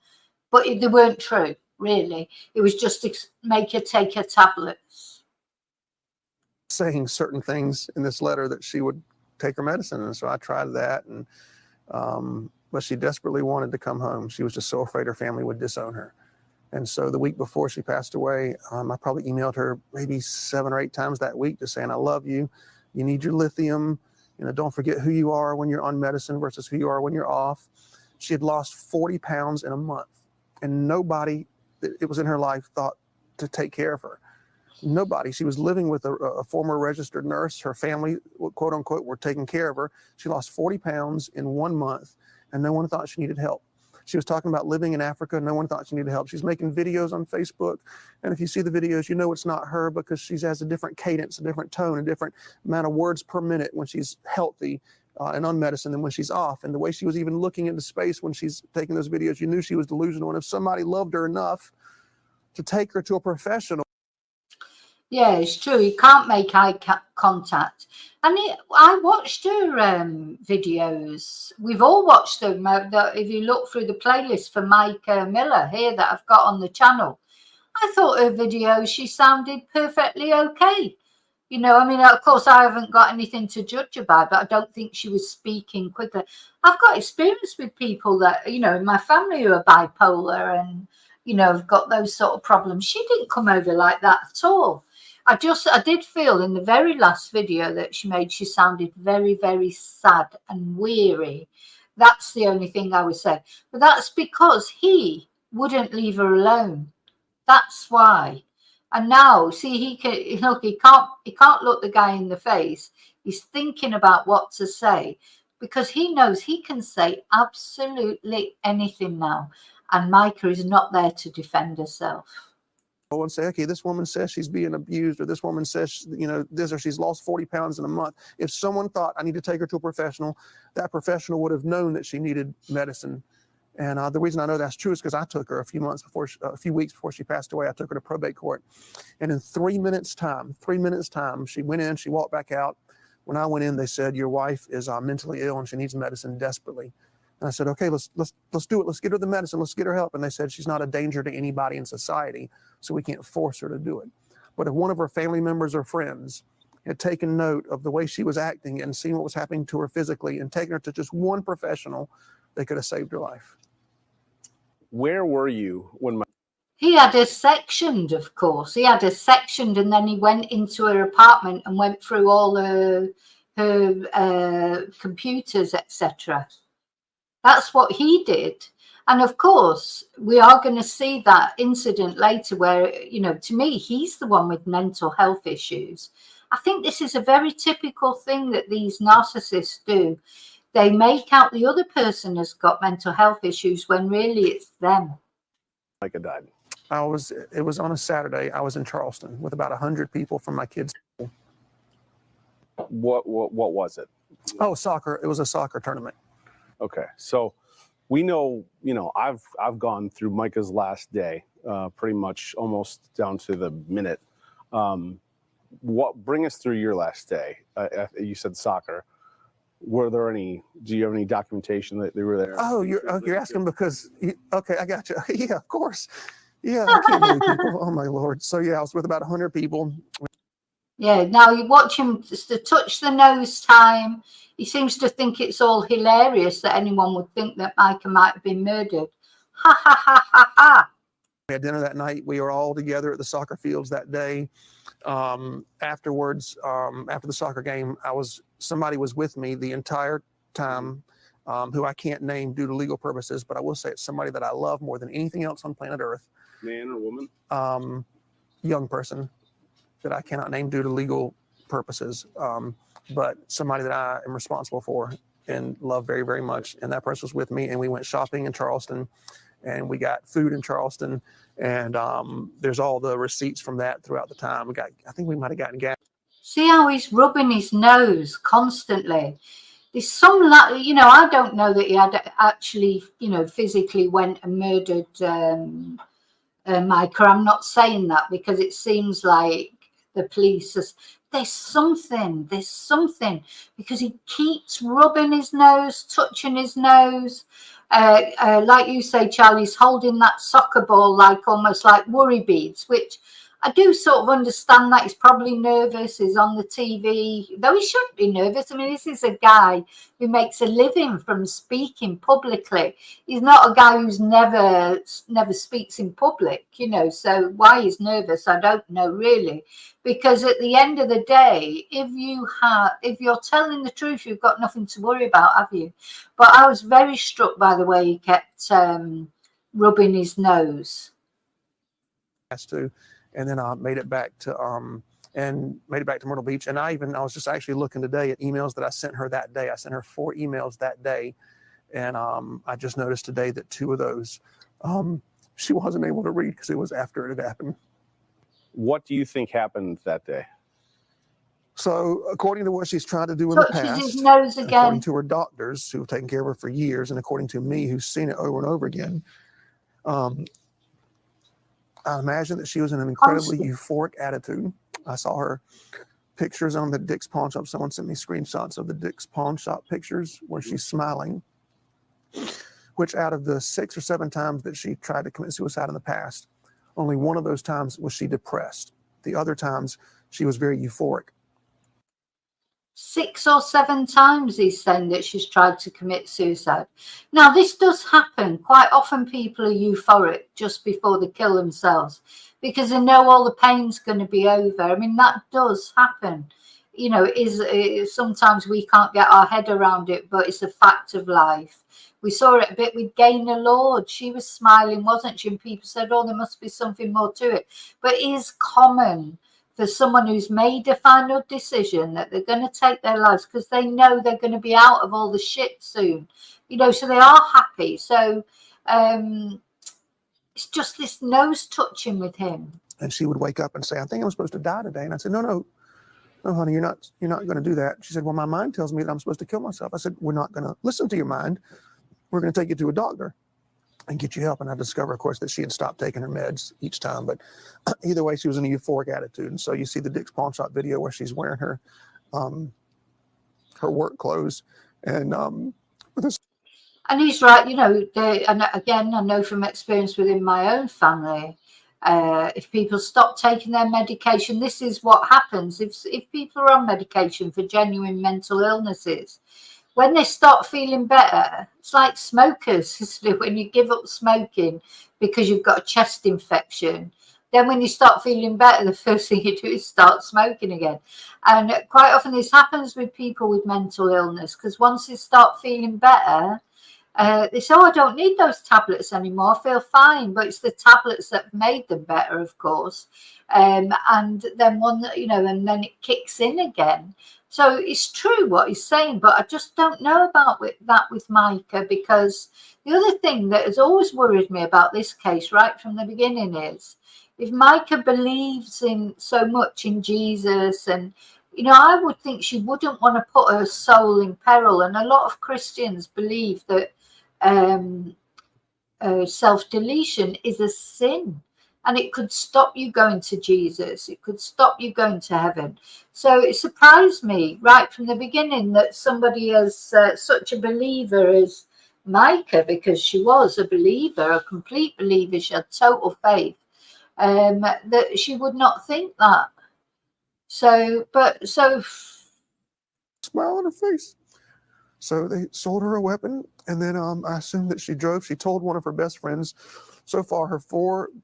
but they weren't true. really. It was just to make her take her tablets. Saying certain things in this letter that she would take her medicine. And so I tried that. And, but she desperately wanted to come home. She was just so afraid her family would disown her. And so the week before she passed away, I probably emailed her maybe 7 or 8 times that week just saying, I love you. You need your lithium. Don't forget who you are when you're on medicine versus who you are when you're off. She had lost 40 pounds in a month, and nobody that was in her life thought to take care of her. Nobody. She was living with a former registered nurse. Her family, quote unquote, were taking care of her. She lost 40 pounds in 1 month, and no one thought she needed help. She was talking about living in Africa. No one thought she needed help. She's making videos on Facebook. And if you see the videos, you know it's not her, because she has a different cadence, a different tone, a different amount of words per minute when she's healthy and on medicine than when she's off. And the way she was even looking into space when she's taking those videos, you knew she was delusional. And if somebody loved her enough to take her to a professional. Yeah, it's true. You can't make eye contact. And I watched her videos. We've all watched them. If you look through the playlist for Mica Miller here that I've got on the channel, I thought her videos, she sounded perfectly okay. Of course, I haven't got anything to judge her by, but I don't think she was speaking quickly. I've got experience with people that, in my family who are bipolar and, have got those sort of problems. She didn't come over like that at all. I did feel in the very last video that she made, she sounded very, very sad and weary. That's the only thing I would say. But that's because he wouldn't leave her alone. That's why. And now, see, he can't look the guy in the face. He's thinking about what to say, because he knows he can say absolutely anything now. And Mica is not there to defend herself. And say, okay, this woman says she's being abused, or this woman says, this, or she's lost 40 pounds in a month. If someone thought I need to take her to a professional, that professional would have known that she needed medicine. And the reason I know that's true is because I took her a few weeks before she passed away. I took her to probate court. And in 3 minutes time, she went in, she walked back out. When I went in, they said, your wife is mentally ill and she needs medicine desperately. And I said, okay, let's do it. Let's get her the medicine. Let's get her help. And they said, she's not a danger to anybody in society, so we can't force her to do it. But if one of her family members or friends had taken note of the way she was acting and seen what was happening to her physically and taken her to just one professional, they could have saved her life. Where were you when He had her sectioned, of course. He had her sectioned, and then he went into her apartment and went through all her computers, etc. That's what he did. And of course, we are going to see that incident later where, to me, he's the one with mental health issues. I think this is a very typical thing that these narcissists do. They make out the other person has got mental health issues when really it's them. Mica died? It was on a Saturday. I was in Charleston with about 100 people from my kids' school. What was it? Oh, soccer. It was a soccer tournament. Okay. So we know, I've gone through Mica's last day, pretty much almost down to the minute. Bring us through your last day? You said soccer. Do you have any documentation that they were there? Oh, you're asking because, okay, I got you. Yeah, of course. Yeah, I can't believe people. Oh my Lord. So yeah, I was with about 100 people. Yeah, now you watch him just to touch the nose time. He seems to think it's all hilarious that anyone would think that Mica might have been murdered. Ha, ha, ha, ha, ha. We had dinner that night. We were all together at the soccer fields that day. Afterwards, after the soccer game, somebody was with me the entire time, who I can't name due to legal purposes, but I will say it's somebody that I love more than anything else on planet Earth. Man or woman? Young person that I cannot name due to legal purposes, but somebody that I am responsible for and love very, very much. And that person was with me, and we went shopping in Charleston, and we got food in Charleston, and there's all the receipts from that throughout the time. I think we might have gotten gas. See how he's rubbing his nose constantly. There's some, I don't know that he had actually, physically went and murdered Mica. I'm not saying that because it seems like the police there's something because he keeps rubbing his nose, touching his nose. like you say, Charlie's holding that soccer ball like almost like worry beads, which I do sort of understand that he's probably nervous. He's on the TV, though he shouldn't be nervous. I mean, this is a guy who makes a living from speaking publicly. He's not a guy who's never speaks in public, you know. So why he's nervous, I don't know really. Because at the end of the day, if you're telling the truth, you've got nothing to worry about, have you? But I was very struck by the way he kept rubbing his nose. Has to, and then I made it back to Myrtle Beach. And I was just actually looking today at emails that I sent her that day. I sent her 4 emails that day, and I just noticed today that 2 of those she wasn't able to read because it was after it had happened. What do you think happened that day? So, according to what she's tried to do in the past, his nose again. According to her doctors who have taken care of her for years, and according to me, who's seen it over and over again, I imagine that she was in an incredibly euphoric attitude. I saw her pictures on the Dick's Pawn Shop. Someone sent me screenshots of the Dick's Pawn Shop pictures where she's smiling, which out of the 6 or 7 times that she tried to commit suicide in the past, only one of those times was she depressed. The other times, she was very euphoric. 6 or 7 times he's saying that she's tried to commit suicide. Now, this does happen. Quite often people are euphoric just before they kill themselves because they know all the pain's going to be over. I mean, that does happen. You know, sometimes we can't get our head around it, but it's a fact of life. We saw it a bit with Gaynor Lord. She was smiling, wasn't she? And people said, oh, there must be something more to it. But it is common for someone who's made a final decision that they're going to take their lives because they know they're going to be out of all the shit soon, you know, so they are happy. So it's just this nose touching with him. And she would wake up and say, I think I'm supposed to die today. And I said, no, honey, you're not going to do that. She said, well, my mind tells me that I'm supposed to kill myself. I said, we're not going to listen to your mind. We're going to take you to a doctor and get you help. And I discovered, of course, that she had stopped taking her meds each time. But either way, she was in a euphoric attitude. And so you see the Dick's Pawn Shop video where she's wearing her work clothes. And he's right, you know, and again, I know from experience within my own family, if people stop taking their medication, this is what happens. If people are on medication for genuine mental illnesses, when they start feeling better, it's like smokers, isn't it? When you give up smoking because you've got a chest infection, then when you start feeling better, the first thing you do is start smoking again. And quite often this happens with people with mental illness because once they start feeling better, they say, oh, I don't need those tablets anymore. I feel fine. But it's the tablets that have made them better, of course. And then and then it kicks in again. So it's true what he's saying, but I just don't know about that with Mica, because the other thing that has always worried me about this case right from the beginning is if Mica believes in so much in Jesus, and you know, I would think she wouldn't want to put her soul in peril. And a lot of Christians believe that self-deletion is a sin. And it could stop you going to Jesus. It could stop you going to heaven. So it surprised me right from the beginning that somebody as such a believer as Mica, because she was a believer, a complete believer, she had total faith, that she would not think that. So smile on her face. So they sold her a weapon, and then I assume that she drove. She told one of her best friends. So far,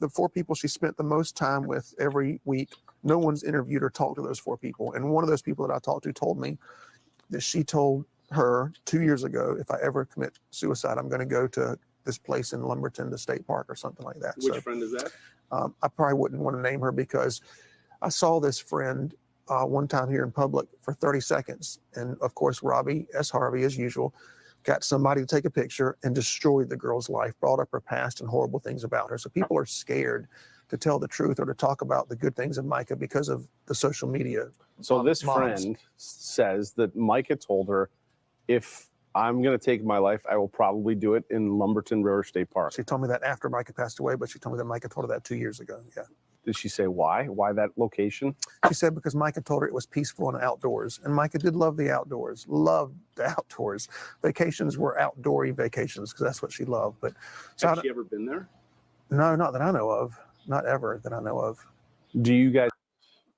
the 4 people she spent the most time with every week, no one's interviewed or talked to those 4 people. And one of those people that I talked to told me that she told her 2 years ago, if I ever commit suicide, I'm going to go to this place in Lumberton, the state park or something like that. Which friend is that? I probably wouldn't want to name her because I saw this friend one time here in public for 30 seconds. And of course, Robbie S. Harvey, as usual, got somebody to take a picture and destroyed the girl's life, brought up her past and horrible things about her. So people are scared to tell the truth or to talk about the good things of Mica because of the social media. So this friend says that Mica told her, if I'm going to take my life, I will probably do it in Lumberton River State Park. She told me that after Mica passed away, but she told me that Mica told her that 2 years ago. Yeah. Did she say why? Why that location? She said because Mica told her it was peaceful and outdoors. And Mica did love the outdoors, loved the outdoors. Vacations were outdoory vacations because that's what she loved. But so Has she ever been there? No, not that I know of. Not ever that I know of. Do you guys?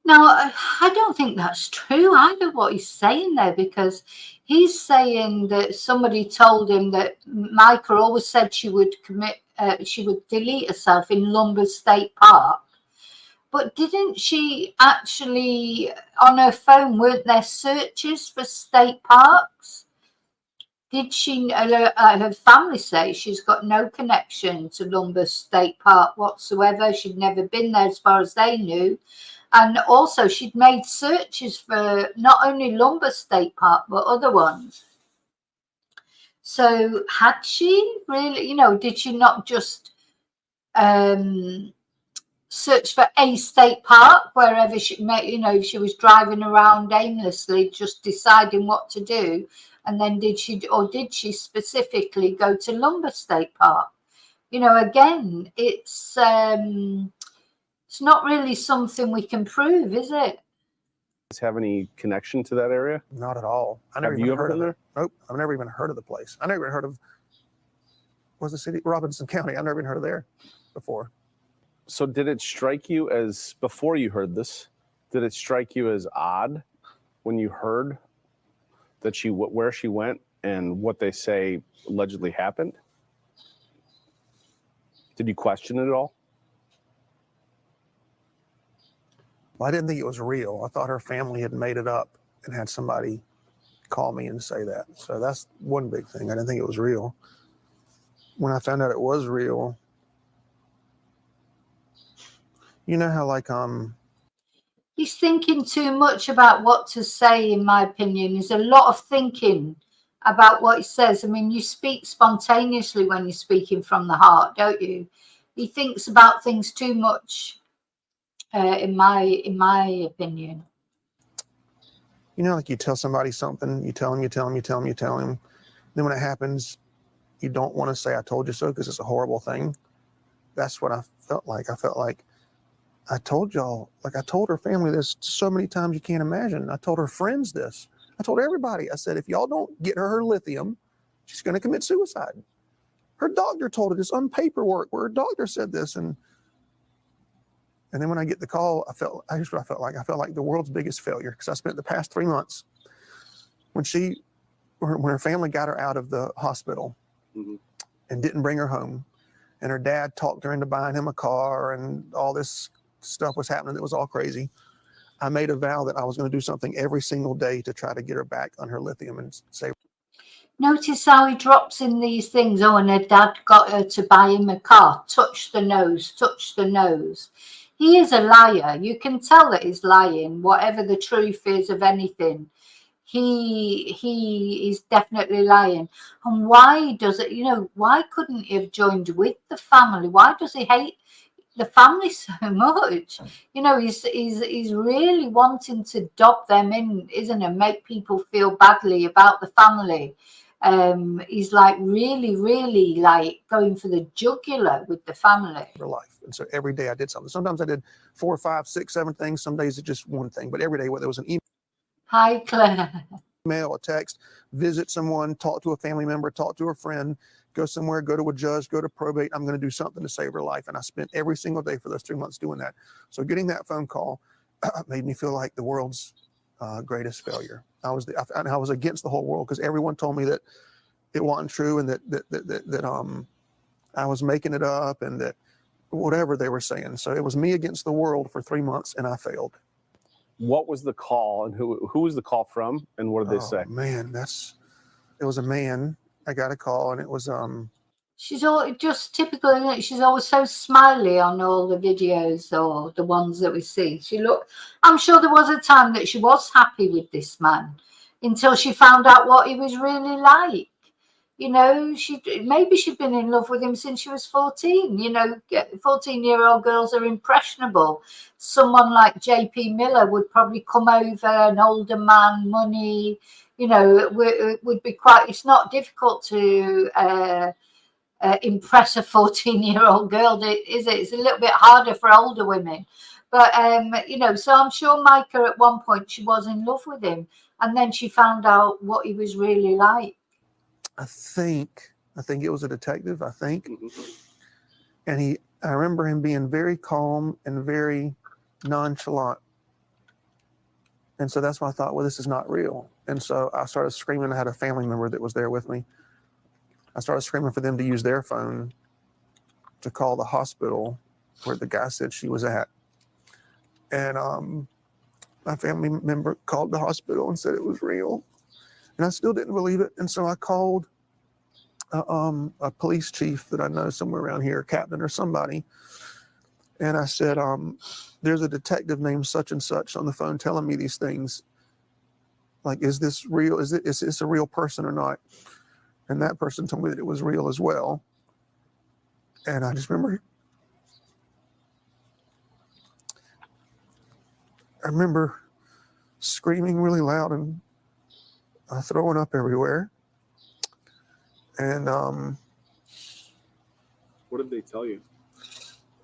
Now, I don't think that's true either, what he's saying there, because he's saying that somebody told him that Mica always said she would delete herself in Lumber State Park. But didn't she actually, on her phone, weren't there searches for state parks? Did she, her family say she's got no connection to Lumber State Park whatsoever. She'd never been there as far as they knew. And also she'd made searches for not only Lumber State Park, but other ones. So had she really, did she not just search for a state park wherever she if she was driving around aimlessly, just deciding what to do? And then did she specifically go to Lumber State Park? Again, it's not really something we can prove, is it? Have any connection to that area? Not at all. Have you ever been there? Nope. I've never even heard of the place. I never even heard of, what's the city? Robinson County. I've never even heard of there before. So did it strike you as, before you heard this, did it strike you as odd when you heard that where she went and what they say allegedly happened? Did you question it at all? Well, I didn't think it was real. I thought her family had made it up and had somebody call me and say that. So that's one big thing. I didn't think it was real. When I found out it was real, you know how he's thinking too much about what to say, in my opinion. There's a lot of thinking about what he says. I mean, you speak spontaneously when you're speaking from the heart, don't you? He thinks about things too much. In my opinion. Like you tell somebody something, you tell them. Then when it happens, you don't want to say, I told you so, because it's a horrible thing. That's what I felt like. I felt like I told y'all, I told her family this so many times you can't imagine. I told her friends this. I told everybody. I said, if y'all don't get her lithium, she's going to commit suicide. Her doctor told her this on paperwork where her doctor said this. And then when I get the call, I felt like the world's biggest failure, because I spent the past 3 months when her family got her out of the hospital and didn't bring her home, and her dad talked her into buying him a car, and all this stuff was happening that was all crazy. I made a vow that I was going to do something every single day to try to get her back on her lithium and save. Notice how he drops in these things. Oh, and her dad got her to buy him a car. Touch the nose, touch the nose. He is a liar. You can tell that he's lying, whatever the truth is of anything. He is definitely lying. And why does it, why couldn't he have joined with the family? Why does he hate the family so much? He's really wanting to dob them in, isn't he? Make people feel badly about the family. He's really going for the jugular with the family. For life. And so every day I did something. Sometimes I did 4, 5, 6, 7 things. Some days it's just one thing. But every day, whether it was an email. Hi, Claire. A text, visit someone, talk to a family member, talk to a friend, go somewhere, go to a judge, go to probate. I'm going to do something to save her life. And I spent every single day for those 3 months doing that. So getting that phone call made me feel like the world's greatest failure. I was against the whole world, because everyone told me that it wasn't true, and that I was making it up, and that whatever they were saying. So it was me against the world for 3 months, and I failed. What was the call, and who was the call from, and what did they say? Man, it was a man. I got a call, and it was She's just typical, isn't it? She's always so smiley on all the videos, or the ones that we see. I'm sure there was a time that she was happy with this man until she found out what he was really like. Maybe she'd been in love with him since she was 14. 14-year-old girls are impressionable. Someone like JP Miller would probably come over, an older man, money. It would be quite. It's not difficult to impress a 14-year-old girl, is it? It's a little bit harder for older women. But, you know, so I'm sure Mica at one point, she was in love with him. And then she found out what he was really like. I think it was a detective, I think. And I remember him being very calm and very nonchalant. And so that's why I thought, well, this is not real. And so I started screaming. I had a family member that was there with me. I started screaming for them to use their phone to call the hospital where the guy said she was at. And my family member called the hospital and said it was real. And I still didn't believe it. And so I called a police chief that I know somewhere around here, a captain or somebody. And I said, there's a detective named such and such on the phone telling me these things. Like, is this real? Is this a real person or not? And that person told me that it was real as well. And I just remember, screaming really loud and throwing up everywhere. And What did they tell you?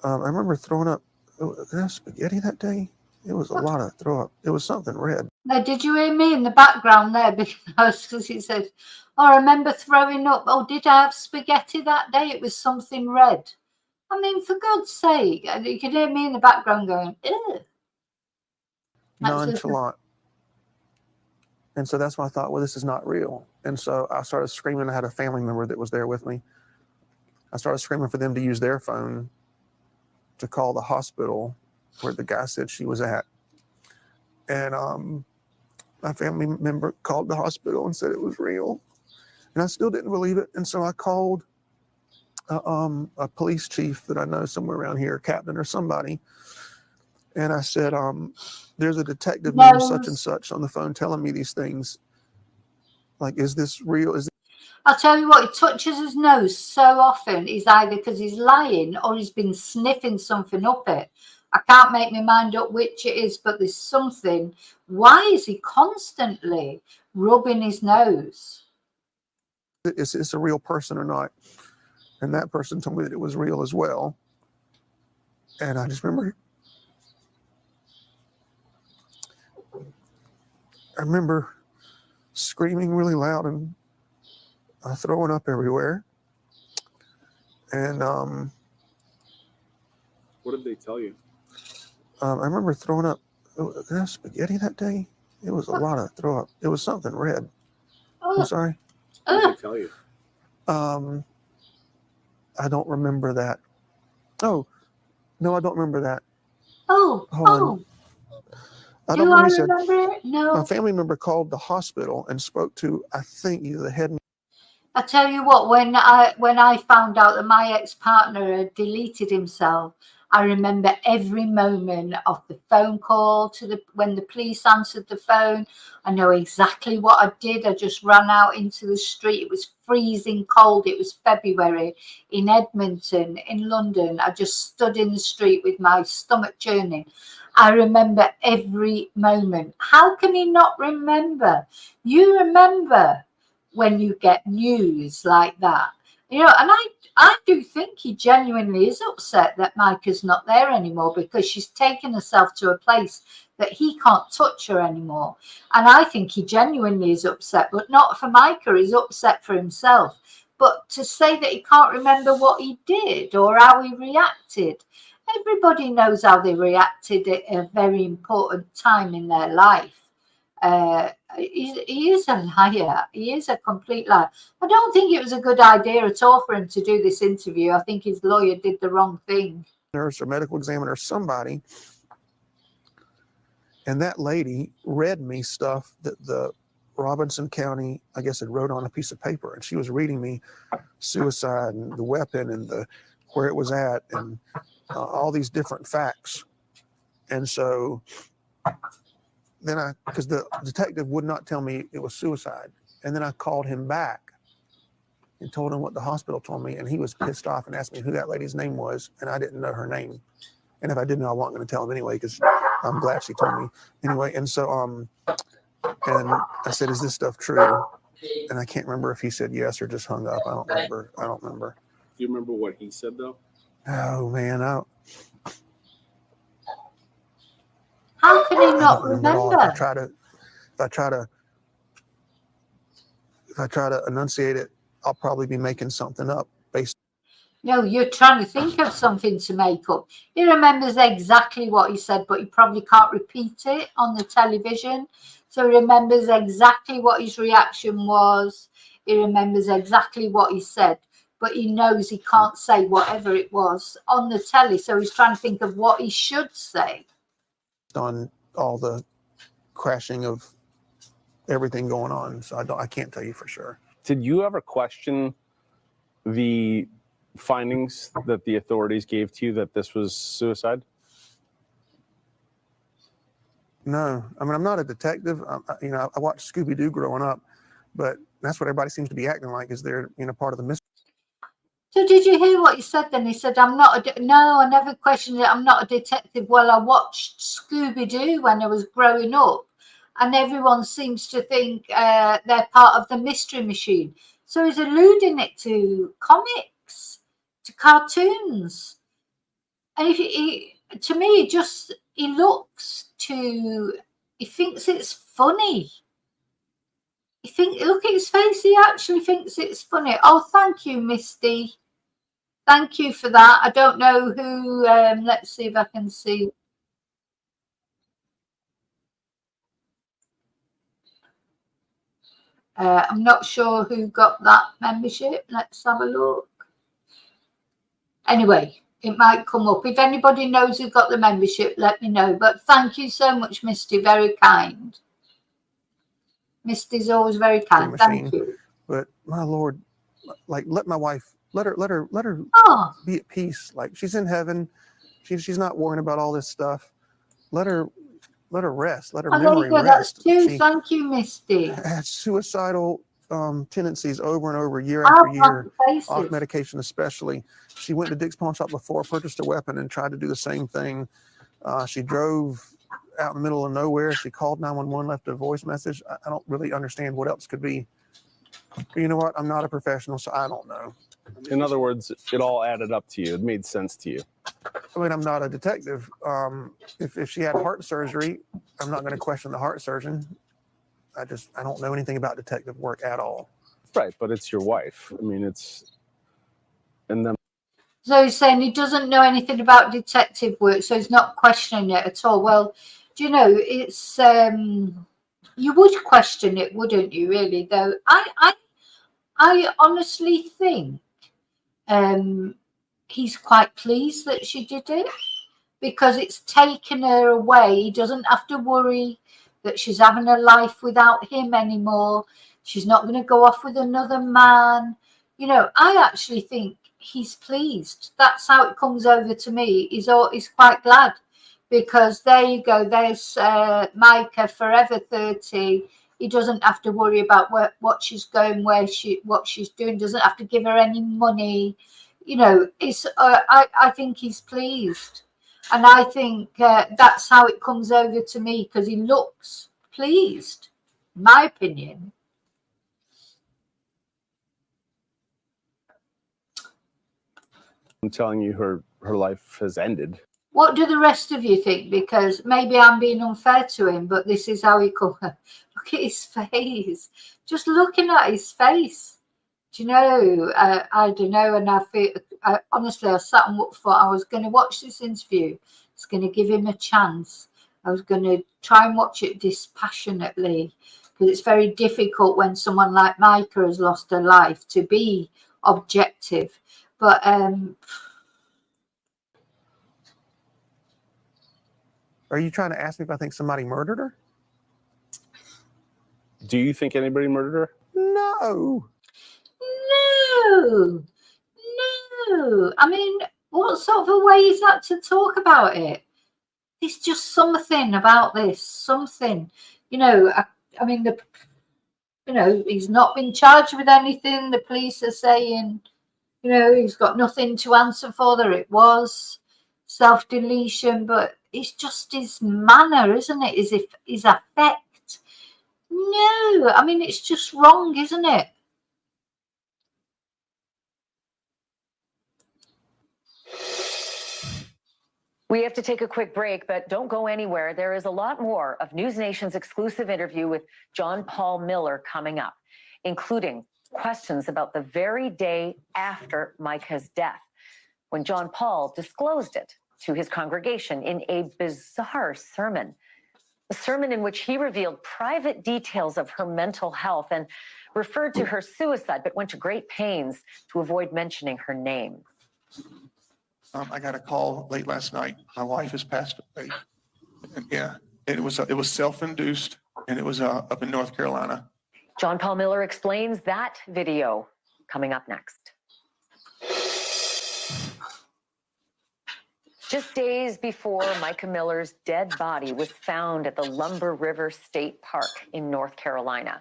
I remember throwing up. Did I have spaghetti that day? It was a lot of throw up. It was something red. Now, did you hear me in the background there? Because he said, oh, I remember throwing up. Oh, did I have spaghetti that day? It was something red. I mean, for God's sake, you could hear me in the background going, ew. Nonchalant. And so that's why I thought, well, this is not real. And so I started screaming. I had a family member that was there with me. I started screaming for them to use their phone to call the hospital where the guy said she was at. And my family member called the hospital and said it was real. And I still didn't believe it. And so I called a police chief that I know somewhere around here, a captain or somebody. And I said, there's a detective named such and such on the phone telling me these things. Like, is this real? I'll tell you what, he touches his nose so often, he's either because he's lying or he's been sniffing something up it. I can't make my mind up which it is, but there's something. Why is he constantly rubbing his nose? Is this a real person or not? And that person told me that it was real as well. And I just remember, screaming really loud and throwing up everywhere. And What did they tell you? I remember throwing up. Did I have spaghetti that day? It was a lot of throw up. It was something red. I'm sorry. What did they tell you? I don't remember that. Oh, no, I don't remember that. Oh, Hold on. I don't do know. I He said, remember it? No. my family member called the hospital and spoke to, I think, either the head. I tell you what, when I found out that my ex-partner had deleted himself, I remember every moment of the phone call when the police answered the phone. I know exactly what I did. I just ran out into the street. It was freezing cold. It was February in Edmonton, in London. I just stood in the street with my stomach churning. I remember every moment. How can he not remember? You remember when you get news like that, you know, and I do think he genuinely is upset that Mica's not there anymore, because she's taken herself to a place that he can't touch her anymore. And I think he genuinely is upset, but not for Mica. He's upset for himself. But to say that he can't remember what he did or how he reacted, everybody knows how they reacted at a very important time in their life. He is a liar. He is a complete liar. I don't think it was a good idea at all for him to do this interview. I think his lawyer did the wrong thing. Nurse or medical examiner, somebody. And that lady read me stuff that the Robinson County, I guess, had wrote on a piece of paper. And she was reading me suicide and the weapon and where it was at and all these different facts. And so then because the detective would not tell me it was suicide. And then I called him back and told him what the hospital told me. And he was pissed off and asked me who that lady's name was. And I didn't know her name. And if I didn't know, I wasn't going to tell him anyway, because I'm glad she told me anyway. And so, and I said, is this stuff true? And I can't remember if he said yes or just hung up. I don't remember. you remember what he said though? Oh man, How can he I not don't remember at all. remember? If I try to enunciate it, I'll probably be making something up based. No, you're trying to think of something to make up. He remembers exactly what he said, but he probably can't repeat it on the television. So he remembers exactly what his reaction was. He remembers exactly what he said, but he knows he can't say whatever it was on the telly. So he's trying to think of what he should say. On all the crashing of everything going on, so I can't tell you for sure. Did you ever question the findings that the authorities gave to you that this was suicide? No, I mean, I'm not a detective. I watched Scooby-Doo growing up, but that's what everybody seems to be acting like, is they're, part of the mystery. So did you hear what he said then? He said, no, I never questioned it. I'm not a detective. Well, I watched Scooby-Doo when I was growing up, and everyone seems to think they're part of the Mystery Machine. So he's alluding it to comics, to cartoons. And to me, he thinks it's funny. Look at his face. He actually thinks it's funny. Oh, thank you, Misty. Thank you for that. I don't know who. Let's see if I can see. I'm not sure who got that membership. Let's have a look. Anyway, it might come up. If anybody knows who got the membership, let me know. But thank you so much, Misty. Very kind. Misty's always very kind. Thank you. But my Lord, like, let my wife, let her be at peace. Like, she's in heaven. She's not worrying about all this stuff. Let her rest. Let her memory rest. That's thank you, Misty. Had suicidal tendencies over and over, year after year, off medication especially. She went to Dick's Pawn Shop before, purchased a weapon, and tried to do the same thing. She drove out in the middle of nowhere. She called 911, left a voice message. I don't really understand what else could be. But you know what? I'm not a professional, so I don't know. In other words, it all added up to you. It made sense to you. I mean, I'm not a detective. If she had heart surgery, I'm not going to question the heart surgeon. I don't know anything about detective work at all. Right, but it's your wife. I mean, and then. So he's saying he doesn't know anything about detective work, so he's not questioning it at all. Well, do you know, it's you would question it, wouldn't you? Really, though, I honestly think he's quite pleased that she did it, because it's taken her away. He doesn't have to worry that she's having a life without him anymore. She's not going to go off with another man. I actually think he's pleased. That's how it comes over to me. He's quite glad, because there you go. There's Mica, forever 30. He doesn't have to worry about what she's going, what she's doing. Doesn't have to give her any money. I think he's pleased, and I think that's how it comes over to me, because he looks pleased, in my opinion. I'm telling you, her life has ended. What do the rest of you think? Because maybe I'm being unfair to him, but this is how he comes. Look at his face. Just looking at his face. Do you know? I don't know. And honestly, I sat and thought I was going to watch this interview. I was going to give him a chance. I was going to try and watch it dispassionately, because it's very difficult when someone like Mica has lost her life to be objective. But are you trying to ask me if I think somebody murdered her? Do you think anybody murdered her? No. I mean, what sort of a way is that to talk about it? There's just something about this. Something, I mean, he's not been charged with anything. The police are saying, he's got nothing to answer for. There it was self-deletion, but it's just his manner, isn't it? As if his affect. No, I mean, it's just wrong, isn't it? We have to take a quick break, but don't go anywhere. There is a lot more of News Nation's exclusive interview with John Paul Miller coming up, including questions about the very day after Mica's death, when John Paul disclosed it to his congregation in a bizarre sermon. A sermon in which he revealed private details of her mental health and referred to her suicide, but went to great pains to avoid mentioning her name. I got a call late last night. My wife has passed away. And yeah, it was self-induced, and it was up in North Carolina. John Paul Miller explains that video coming up next. Just days before Mica Miller's dead body was found at the Lumber River State Park in North Carolina,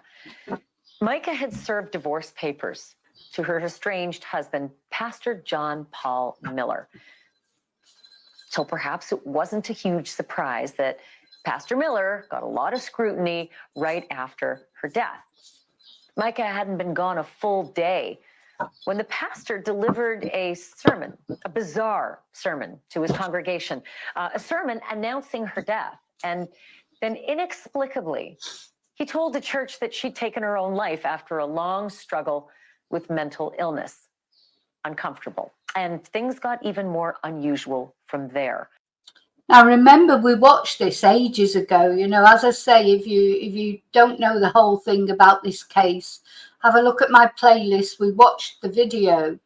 Mica had served divorce papers to her estranged husband, Pastor John Paul Miller. So perhaps it wasn't a huge surprise that Pastor Miller got a lot of scrutiny right after her death. Mica hadn't been gone a full day when the pastor delivered a sermon, a bizarre sermon to his congregation, a sermon announcing her death. And then inexplicably, he told the church that she'd taken her own life after a long struggle with mental illness. Uncomfortable. And things got even more unusual from there. Now, remember, we watched this ages ago. You know, as I say, if you don't know the whole thing about this case, have a look at my playlist. We watched the video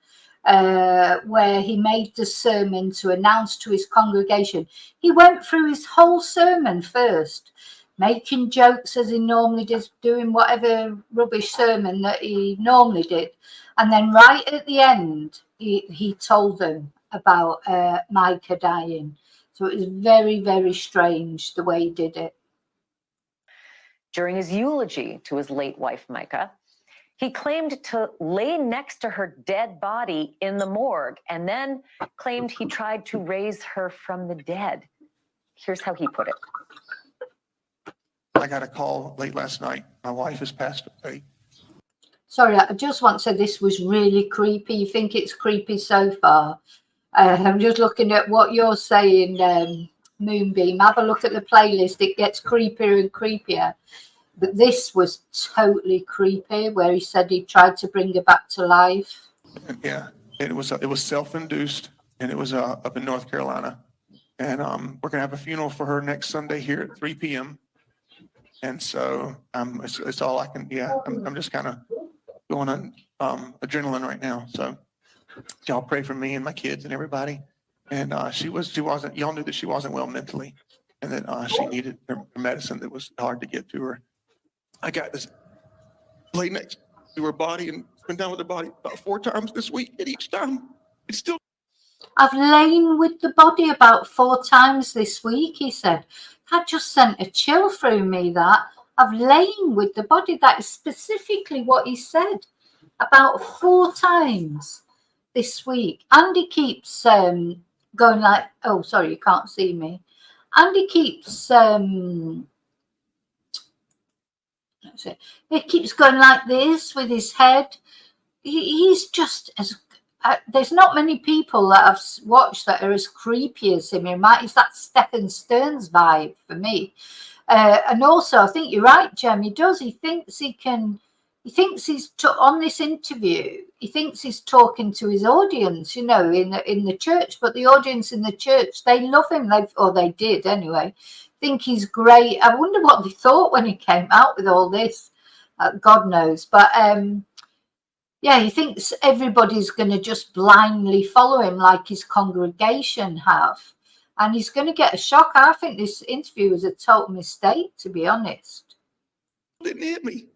where he made the sermon to announce to his congregation. He went through his whole sermon first, making jokes as he normally does, doing whatever rubbish sermon that he normally did. And then right at the end, he told them about Mica dying. So it was very, very strange the way he did it. During his eulogy to his late wife, Mica, he claimed to lay next to her dead body in the morgue and then claimed he tried to raise her from the dead. Here's how he put it. I got a call late last night. My wife has passed away. Sorry, I just want to say this was really creepy. You think it's creepy so far? I'm just looking at what you're saying, Moonbeam. Have a look at the playlist. It gets creepier and creepier. But this was totally creepy, where he said he tried to bring her back to life. Yeah, it was self-induced, and it was up in North Carolina. And we're gonna have a funeral for her next Sunday here at 3 p.m. And so it's all I can. Yeah, I'm just kind of going on adrenaline right now. So y'all pray for me and my kids and everybody. And she wasn't. Y'all knew that she wasn't well mentally, and that she needed her medicine that was hard to get to her. I got this lay next to her body and been down with her body about 4 times this week, and each time it's still. I've lain with the body about 4 times this week, he said. That just sent a chill through me, that. I've lain with the body. That is specifically what he said. About 4 times this week. Andy keeps going like, oh, sorry, you can't see me. Andy keeps, he keeps going like this with his head. He's just as, there's not many people that I've watched that are as creepy as him. It's that Stephen Stearns vibe for me. And also, I think you're right, Jem. He does. He thinks he can. He thinks he's on this interview. He thinks he's talking to his audience, you know, in the church. But the audience in the church, they love him. They did anyway. Think he's great. I wonder what they thought when he came out with all this. God knows. But yeah, he thinks everybody's going to just blindly follow him like his congregation have. And he's going to get a shock. I think this interview was a total mistake, to be honest. Didn't hit me.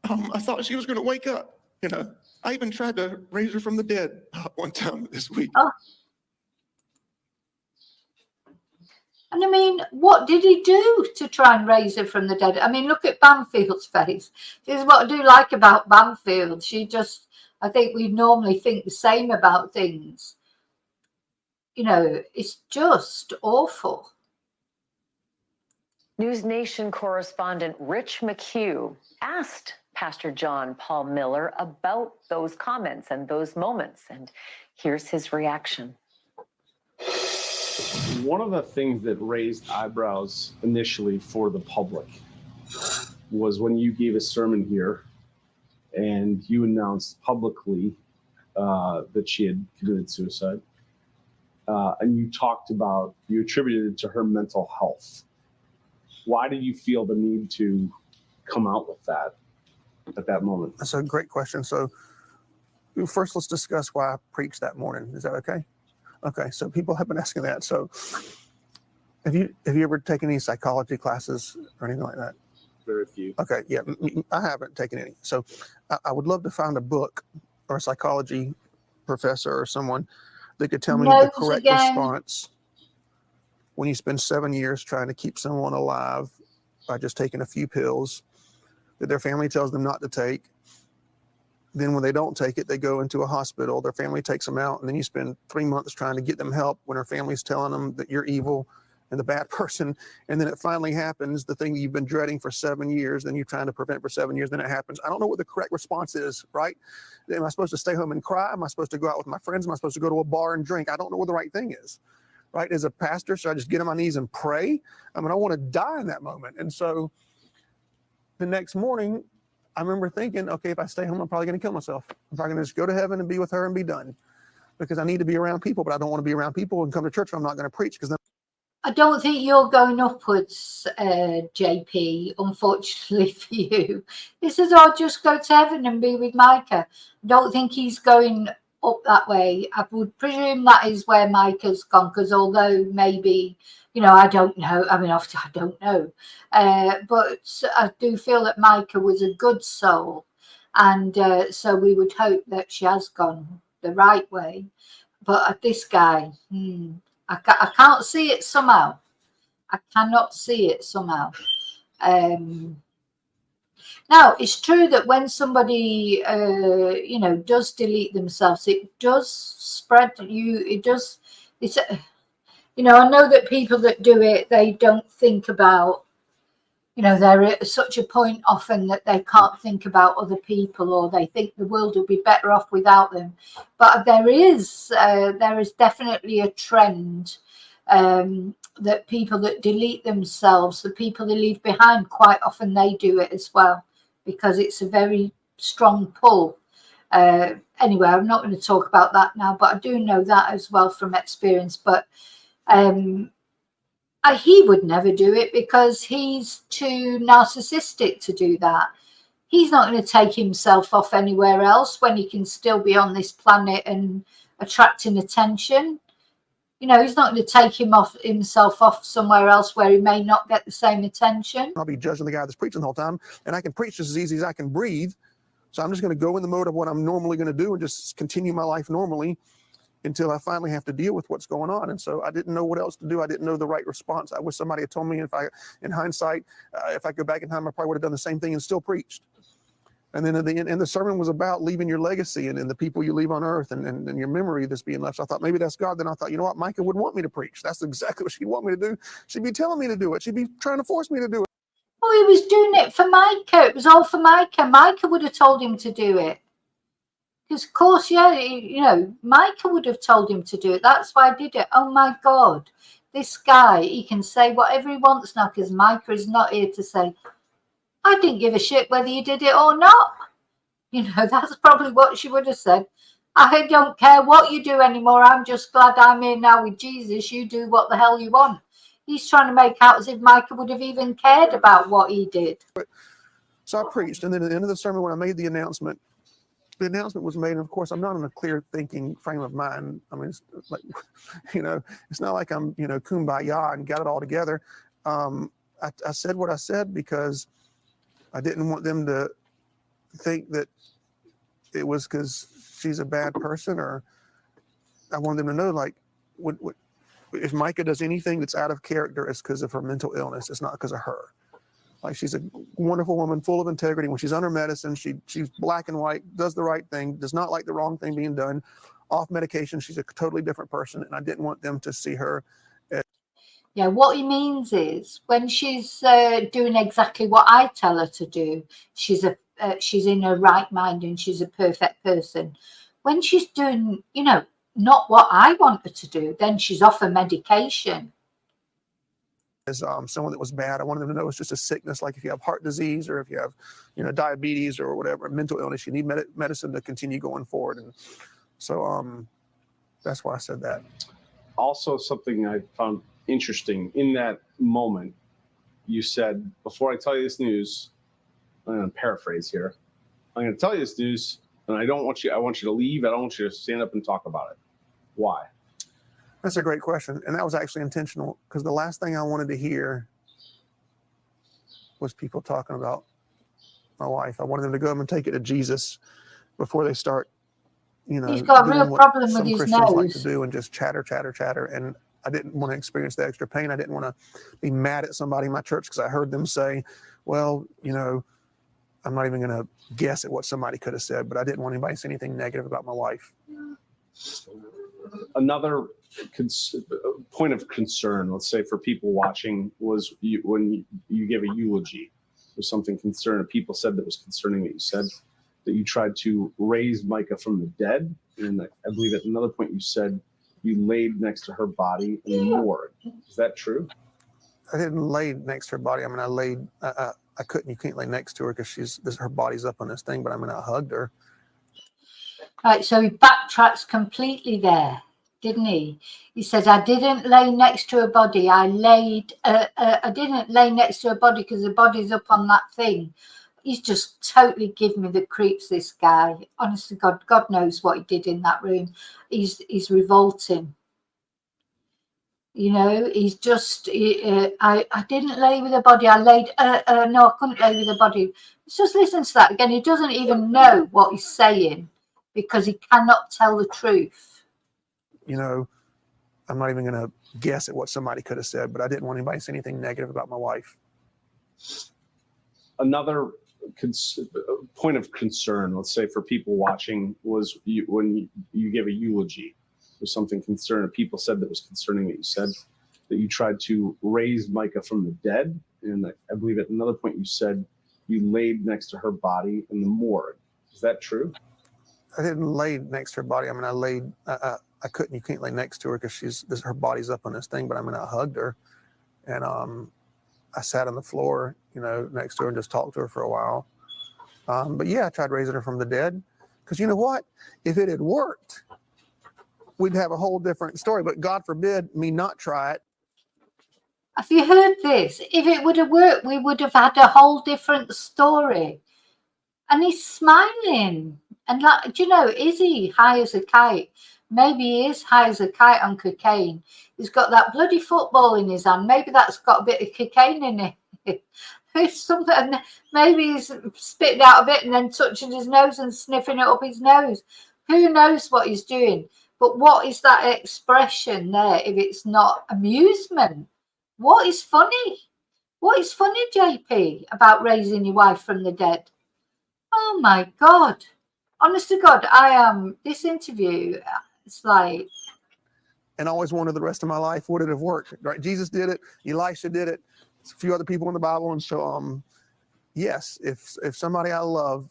I thought she was going to wake up. You know, I even tried to raise her from the dead one time this week. Oh. And I mean, what did he do to try and raise her from the dead? I mean, look at Banfield's face. This is what I do like about Banfield. She just, I think we normally think the same about things. You know, it's just awful. News Nation correspondent Rich McHugh asked Pastor John Paul Miller about those comments and those moments. And here's his reaction. one of the things that raised eyebrows initially for the public was when you gave a sermon here and you announced publicly that she had committed suicide. And you attributed it to her mental health. Why did you feel the need to come out with that at that moment? That's a great question. So first, let's discuss why I preached that morning. Is that okay? Okay. So people have been asking that. So have you ever taken any psychology classes or anything like that? Very few. Okay. Yeah. I haven't taken any. So I would love to find a book or a psychology professor or someone that could tell me the correct response when you spend 7 years trying to keep someone alive by just taking a few pills that their family tells them not to take. Then when they don't take it, they go into a hospital, their family takes them out, and then you spend 3 months trying to get them help when their family's telling them that you're evil and the bad person. And then it finally happens, the thing that you've been dreading for 7 years, then you're trying to prevent for 7 years, then it happens. I don't know what the correct response is, right? Am I supposed to stay home and cry? Am I supposed to go out with my friends? Am I supposed to go to a bar and drink? I don't know what the right thing is, right? As a pastor, should I just get on my knees and pray? I mean, I want to die in that moment. And so the next morning, I remember thinking, okay, if I stay home, I'm probably going to kill myself. I'm probably going to just go to heaven and be with her and be done, because I need to be around people, but I don't want to be around people and come to church if I'm not going to preach, because then I don't think you're going upwards, JP, unfortunately for you. He says, oh, just go to heaven and be with Mica. I don't think he's going up that way. I would presume that is where Mica's gone, because although maybe, I don't know. I mean, obviously I don't know. But I do feel that Mica was a good soul. And so we would hope that she has gone the right way. But this guy, I can't see it somehow. I cannot see it somehow. Now, it's true that when somebody, does delete themselves, it does spread I know that people that do it, they don't think about, they're at such a point often that they can't think about other people, or they think the world will be better off without them. But there is definitely a trend that people that delete themselves, the people they leave behind, quite often they do it as well, because it's a very strong pull. Anyway, I'm not going to talk about that now, but I do know that as well from experience. But he would never do it, because he's too narcissistic to do that. He's not going to take himself off anywhere else when he can still be on this planet and attracting attention. He's not going to take himself off somewhere else where he may not get the same attention. I'll be judging the guy that's preaching the whole time, and I can preach just as easy as I can breathe. So I'm just going to go in the mode of what I'm normally going to do and just continue my life normally until I finally have to deal with what's going on. And so I didn't know what else to do. I didn't know the right response. I wish somebody had told me, in hindsight, if I go back in time, I probably would have done the same thing and still preached. And then at the end, and the sermon was about leaving your legacy and the people you leave on earth and your memory that's being left. So I thought maybe that's God. Then I thought, you know what, Mica would want me to preach. That's exactly what she'd want me to do. She'd be telling me to do it. She'd be trying to force me to do it. Oh, he was doing it for Mica. It was all for Mica. Mica would have told him to do it. Because, of course, Mica would have told him to do it. That's why I did it. Oh, my God. This guy, he can say whatever he wants now, because Mica is not here to say, I didn't give a shit whether you did it or not. That's probably what she would have said. I don't care what you do anymore. I'm just glad I'm here now with Jesus. You do what the hell you want. He's trying to make out as if Mica would have even cared about what he did. So I preached, and then at the end of the sermon, when I made the announcement was made, and of course, I'm not in a clear thinking frame of mind. I mean, it's like, it's not like I'm, kumbaya and got it all together. I said what I said because I didn't want them to think that it was because she's a bad person, or I wanted them to know, like, if Mica does anything that's out of character, it's because of her mental illness. It's not because of her. Like, she's a wonderful woman, full of integrity. When she's on her medicine, she's black and white, does the right thing, does not like the wrong thing being done. Off medication, she's a totally different person, and I didn't want them to see her. Yeah, what he means is when she's doing exactly what I tell her to do, she's in her right mind and she's a perfect person. When she's doing, not what I want her to do, then she's off her medication. as someone that was bad. I wanted them to know it's just a sickness. Like if you have heart disease or if you have, diabetes or whatever, mental illness, you need medicine to continue going forward. And so that's why I said that. Also, something I found interesting in that moment, you said, before I tell you this news, I'm going to paraphrase here. I'm going to tell you this news, and I want you to leave. I don't want you to stand up and talk about it. Why? That's a great question. And that was actually intentional, because the last thing I wanted to hear was people talking about my wife. I wanted them to go up and take it to Jesus before they start, He's got a doing real what problem with some his Christians like to nose. do and just chatter. And I didn't want to experience the extra pain. I didn't want to be mad at somebody in my church because I heard them say, well, I'm not even going to guess at what somebody could have said, but I didn't want anybody to say anything negative about my wife. Another point of concern, let's say, for people watching, was when you gave a eulogy. There's something concerning. People said that was concerning that you said that you tried to raise Mica from the dead. And I believe at another point you said you laid next to her body in the morgue. Is that true? I didn't lay next to her body. I mean, I laid, I couldn't, you can't lay next to her because her body's up on this thing, but I mean, I hugged her. Right, so he backtracks completely there, didn't he? He says, I didn't lay next to her body. I didn't lay next to her body because the body's up on that thing. He's just totally giving me the creeps, this guy. Honestly, God knows what he did in that room. He's revolting. He's just, I didn't lay with a body. I laid, no, I couldn't lay with a body. Just listen to that again. He doesn't even know what he's saying because he cannot tell the truth. I'm not even going to guess at what somebody could have said, but I didn't want anybody to say anything negative about my wife. Another point of concern, let's say, for people watching, was when you gave a eulogy. There's something concerning. People said that was concerning that you said that you tried to raise Mica from the dead. And I believe at another point you said you laid next to her body in the morgue. Is that true? I didn't lay next to her body. I mean, I laid, I couldn't, you can't lay next to her because her body's up on this thing, but I mean, I hugged her and I sat on the floor, next to her and just talked to her for a while. But yeah, I tried raising her from the dead because you know what? If it had worked, we'd have a whole different story, but God forbid me not try it. Have you heard this? If it would have worked, we would have had a whole different story. And he's smiling. And is he high as a kite? Maybe he is high as a kite on cocaine. He's got that bloody football in his hand. Maybe that's got a bit of cocaine in it. It's something. Maybe he's spitting out a bit and then touching his nose and sniffing it up his nose. Who knows what he's doing? But what is that expression there if it's not amusement? What is funny? What is funny, JP, about raising your wife from the dead? Oh my God. Honest to God, this interview, it's like. And I always wondered the rest of my life, would it have worked? Right? Jesus did it. Elisha did it. A few other people in the Bible. And so, yes, if somebody I love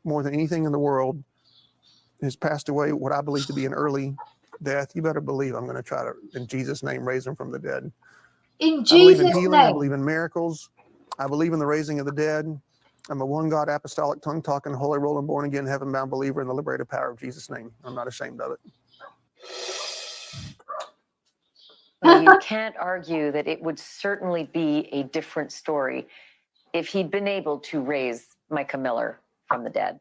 more than anything in the world has passed away, what I believe to be an early death, you better believe I'm going to try to, in Jesus' name, raise them from the dead. In Jesus' I believe in healing. name. I believe in miracles. I believe in the raising of the dead. I'm a one God, apostolic, tongue-talking, holy rolling, born-again, heaven-bound believer in the liberated power of Jesus' name. I'm not ashamed of it. Well, you can't argue that it would certainly be a different story if he'd been able to raise Mica Miller from the dead.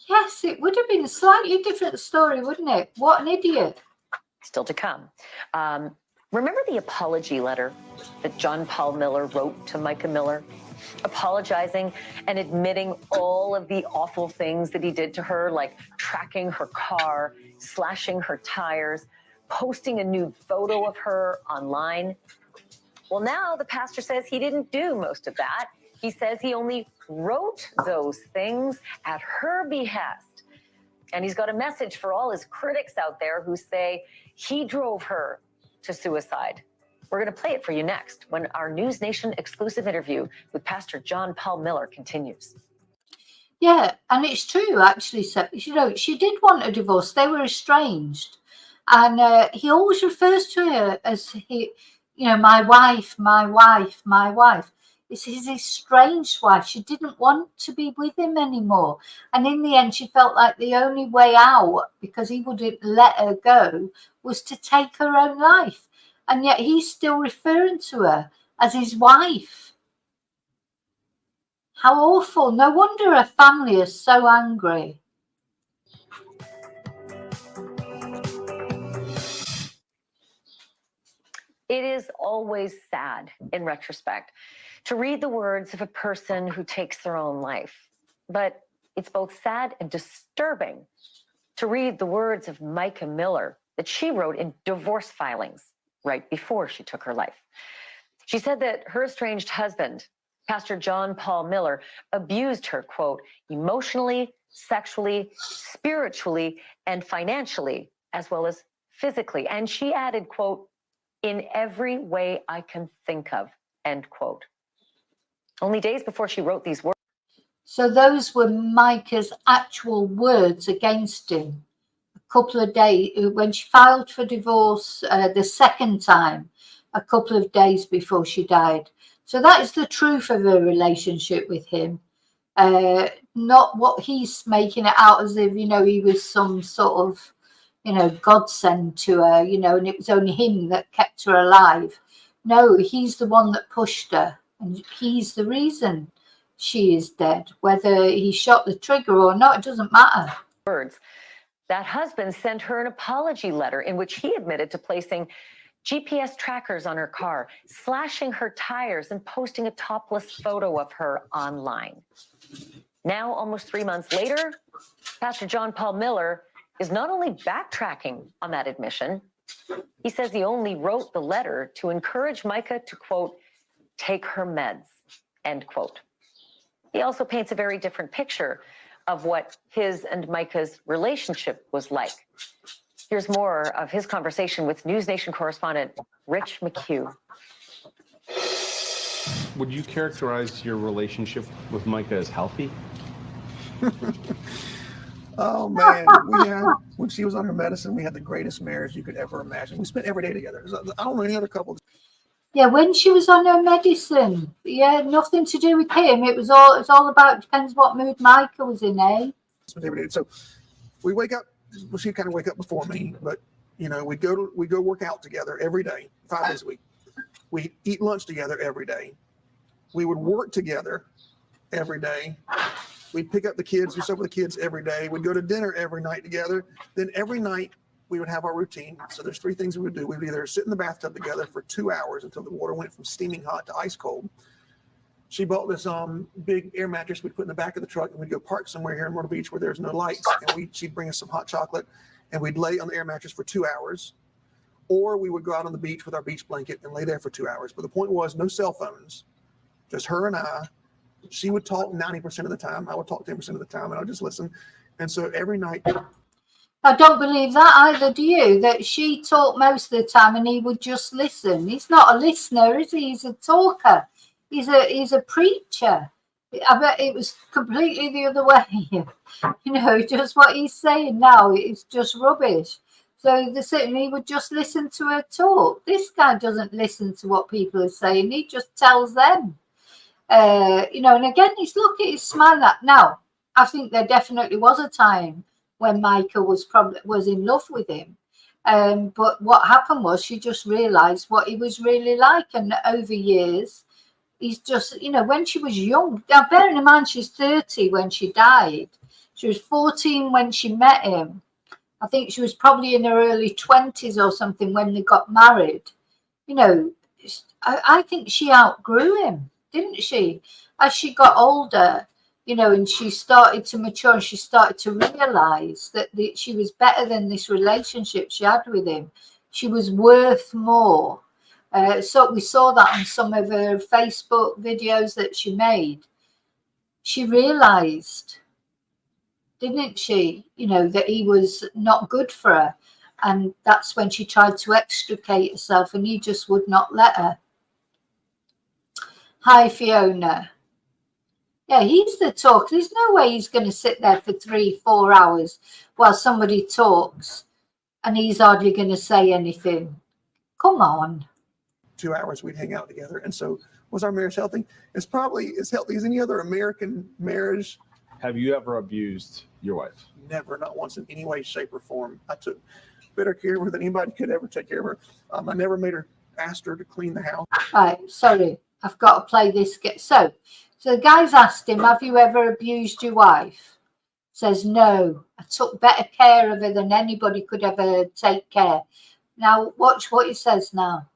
Yes, it would have been a slightly different story, wouldn't it? What an idiot. Still to come. Remember the apology letter that John Paul Miller wrote to Mica Miller? Apologizing and admitting all of the awful things that he did to her, like tracking her car, slashing her tires, posting a nude photo of her online. Well, now the pastor says he didn't do most of that. He says he only wrote those things at her behest. And he's got a message for all his critics out there who say he drove her to suicide. We're going to play it for you next when our News Nation exclusive interview with Pastor John Paul Miller continues. Yeah, and it's true, actually. So, she did want a divorce. They were estranged. And he always refers to her as you know, my wife, my wife, my wife. It's his estranged wife. She didn't want to be with him anymore. And in the end, she felt like the only way out, because he wouldn't let her go, was to take her own life. And yet he's still referring to her as his wife. How awful. No wonder her family is so angry. It is always sad, in retrospect, to read the words of a person who takes their own life. But it's both sad and disturbing to read the words of Mica Miller that she wrote in divorce filings right before she took her life. She said that her estranged husband, Pastor John Paul Miller, abused her, quote, emotionally, sexually, spiritually, and financially, as well as physically. And she added, quote, in every way I can think of, end quote. Only days before she wrote these words. So those were Mica's actual words against him. A couple of days, when she filed for divorce the second time, a couple of days before she died. So that is the truth of her relationship with him. Not what he's making it out as if, you know, he was some sort of, you know, godsend to her, you know, and it was only him that kept her alive. No, he's the one that pushed her, and he's the reason she is dead. Whether he shot the trigger or not, it doesn't matter. Words. That husband sent her an apology letter in which he admitted to placing GPS trackers on her car, slashing her tires, and posting a topless photo of her online. Now, almost 3 months later, Pastor John Paul Miller is not only backtracking on that admission, he says he only wrote the letter to encourage Mica to, quote, take her meds, end quote. He also paints a very different picture of what his and Mica's relationship was like. Here's more of his conversation with News Nation correspondent Rich McHugh. Would you characterize your relationship with Mica as healthy? Oh man, when she was on her medicine, we had the greatest marriage you could ever imagine. We spent every day together. I don't know any other couple. Yeah, when she was on her medicine, yeah, nothing to do with him. It was all about, depends what mood Mica was in, eh? So we wake up. Well, she kind of wake up before me, but you know, we go work out together every day, 5 days a week. We eat lunch together every day. We would work together every day. We'd pick up the kids, do stuff with the kids every day. We'd go to dinner every night together. Then every night we would have our routine. So there's 3 things we would do. We would either sit in the bathtub together for 2 hours until the water went from steaming hot to ice cold. She bought this big air mattress we'd put in the back of the truck, and we'd go park somewhere here in Myrtle Beach where there's no lights. And she'd bring us some hot chocolate, and we'd lay on the air mattress for 2 hours. Or we would go out on the beach with our beach blanket and lay there for 2 hours. But the point was, no cell phones, just her and I. She would talk 90% of the time. I would talk 10% of the time, and I'd just listen. And so every night. I don't believe that either, do you? That she talked most of the time and he would just listen. He's not a listener, is he? He's a talker. He's a preacher. I bet it was completely the other way. You know, just what he's saying now is just rubbish. So certainly he would just listen to her talk. This guy doesn't listen to what people are saying. He just tells them. You know, and again, he's smiling at. Now, I think there definitely was a time when Mica was in love with him. But what happened was she just realized what he was really like. And over years, he's just, you know, when she was young, now bearing in mind she's 30 when she died. She was 14 when she met him. I think she was probably in her early 20s or something when they got married. You know, I think she outgrew him, didn't she? As she got older, you know, and she started to mature and she started to realize that she was better than this relationship she had with him. She was worth more. So we saw that on some of her Facebook videos that she made. She realized, didn't she, you know, that he was not good for her. And that's when she tried to extricate herself and he just would not let her. Hi, Fiona. Yeah, he's the talker. There's no way he's going to sit there for 3-4 hours while somebody talks and he's hardly going to say anything. Come on. 2 hours we'd hang out together. And so was our marriage healthy? It's probably as healthy as any other American marriage. Have you ever abused your wife? Never, not once in any way, shape, or form. I took better care of her than anybody could ever take care of her. I never asked her to clean the house. Right, sorry, I've got to play this. So the guy's asked him, have you ever abused your wife? Says, no, I took better care of her than anybody could ever take care. Now, watch what he says now.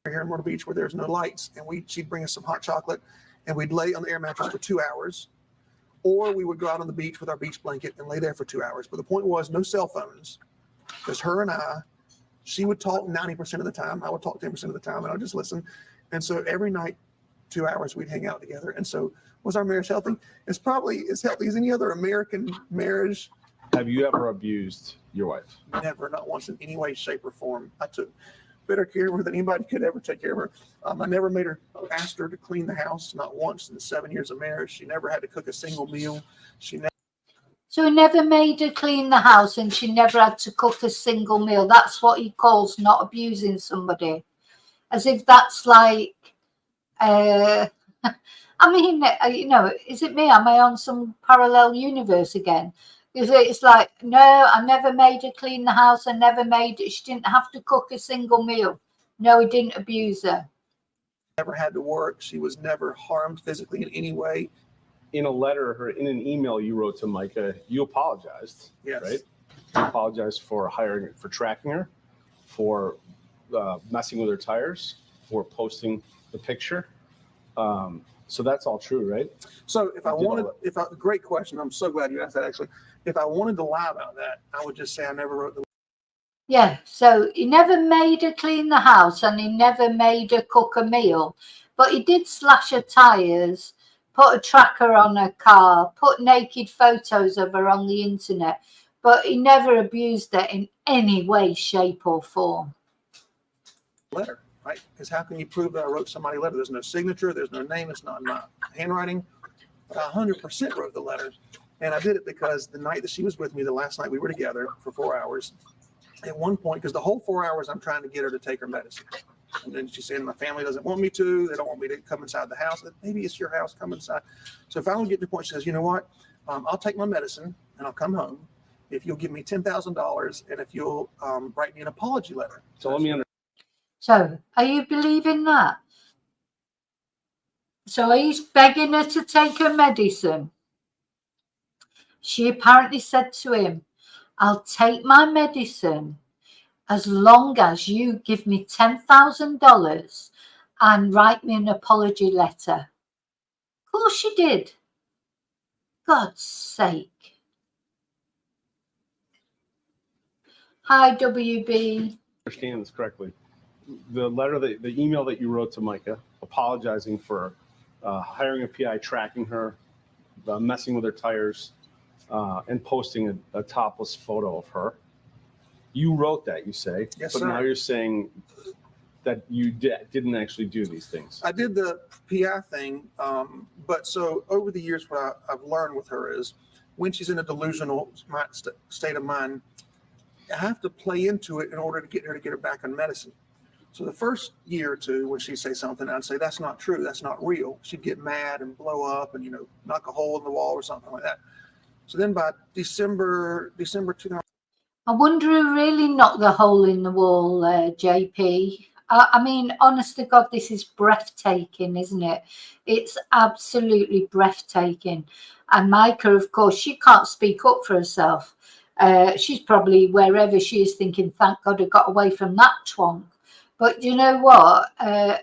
Here in Myrtle Beach where there's no lights, and she'd bring us some hot chocolate, and we'd lay on the air mattress for 2 hours, or we would go out on the beach with our beach blanket and lay there for 2 hours. But the point was no cell phones, just her and I. She would talk 90% of the time. I would talk 10% of the time, and I would just listen. And so every night, 2 hours, we'd hang out together. And so was our marriage healthy? It's probably as healthy as any other American marriage. Have you ever abused your wife? Never, not once in any way, shape, or form. I took better care of her than anybody could ever take care of her. I never asked her to clean the house, not once in the 7 years of marriage. She never had to cook a single meal. So he never made her clean the house, and she never had to cook a single meal. That's what he calls not abusing somebody. As if that's like, I mean, you know, is it me? Am I on some parallel universe again? It's like, no, I never made her clean the house. I never she didn't have to cook a single meal. No, he didn't abuse her. Never had to work. She was never harmed physically in any way. In a letter or in an email you wrote to Mica, you apologized. Yes. Right? You apologized for tracking her, for messing with her tires, for posting the picture. So that's all true, right? So great question. I'm so glad you asked that, actually. If I wanted to lie about that, I would just say I never wrote the. Yeah, so he never made her clean the house, and he never made her cook a meal, but he did slash her tires, put a tracker on her car, put naked photos of her on the internet, but he never abused her in any way, shape, or form. Letter, right? Because how can you prove that I wrote somebody a letter? There's no signature, there's no name, it's not in my handwriting. But I 100% wrote the letter. And I did it because the night that she was with me, the last night we were together for 4 hours, at one point, because the whole 4 hours I'm trying to get her to take her medicine. And then she said, my family doesn't want me to. They don't want me to come inside the house. Maybe it's your house, come inside. So finally get to the point, she says, you know what? I'll take my medicine and I'll come home if you'll give me $10,000 and if you'll write me an apology letter. So let me understand. So are you believing that? So he's begging her to take her medicine. She apparently said to him, I'll take my medicine as long as you give me $10,000 and write me an apology letter. Of course she did. God's sake. Hi, WB. Understand this correctly. The email that you wrote to Mica, apologizing for hiring a PI, tracking her, messing with her tires, and posting a topless photo of her. You wrote that, you say, yes, but sir. Now you're saying that you didn't actually do these things. I did the PI thing, but so over the years, what I've learned with her is when she's in a delusional state of mind, I have to play into it in order to get her back on medicine. So the first year or two, when she'd say something, I'd say, that's not true, that's not real. She'd get mad and blow up and, knock a hole in the wall or something like that. So then by December 2000. I wonder who really knocked the hole in the wall, JP. I mean, honest to God, this is breathtaking, isn't it? It's absolutely breathtaking. And Mica, of course, she can't speak up for herself. She's probably wherever she is thinking, thank God I got away from that twonk. But you know what?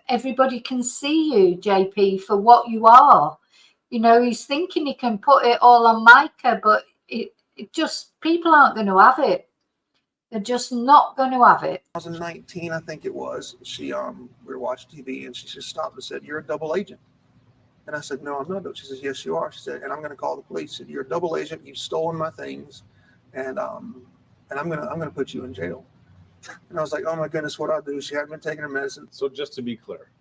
Everybody can see you, JP, for what you are. He's thinking he can put it all on Mica, but it just, people aren't going to have it. They're just not going to have it. 2019, I think it was. We were watching TV and she just stopped and said, you're a double agent. And I said, no, I'm not. She says, yes, you are. She said, and I'm going to call the police. She said, you're a double agent. You've stolen my things. And I'm going to put you in jail. And I was like, oh my goodness, what I'll do. She hadn't been taking her medicine. So just to be clear,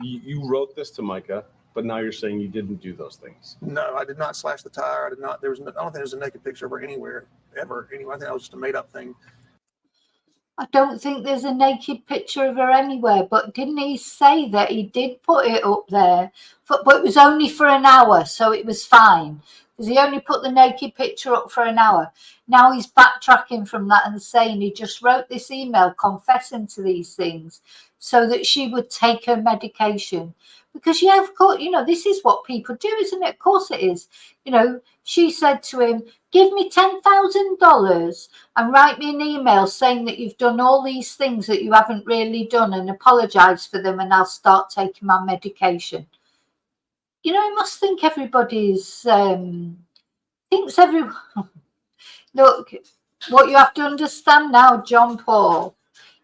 you wrote this to Mica, but now you're saying you didn't do those things. No, I did not slash the tire. I did not. I don't think there's a naked picture of her anywhere, ever. Anyway, I think that was just a made up thing. I don't think there's a naked picture of her anywhere, but didn't he say that he did put it up there? But it was only for an hour, so it was fine. Because he only put the naked picture up for an hour. Now he's backtracking from that and saying he just wrote this email confessing to these things so that she would take her medication. Because, yeah, of course, you know, this is what people do, isn't it? Of course it is. You know, she said to him, give me $10,000 and write me an email saying that you've done all these things that you haven't really done and apologise for them, and I'll start taking my medication. You know, I must think everybody's, thinks everyone. Look, what you have to understand now, John Paul,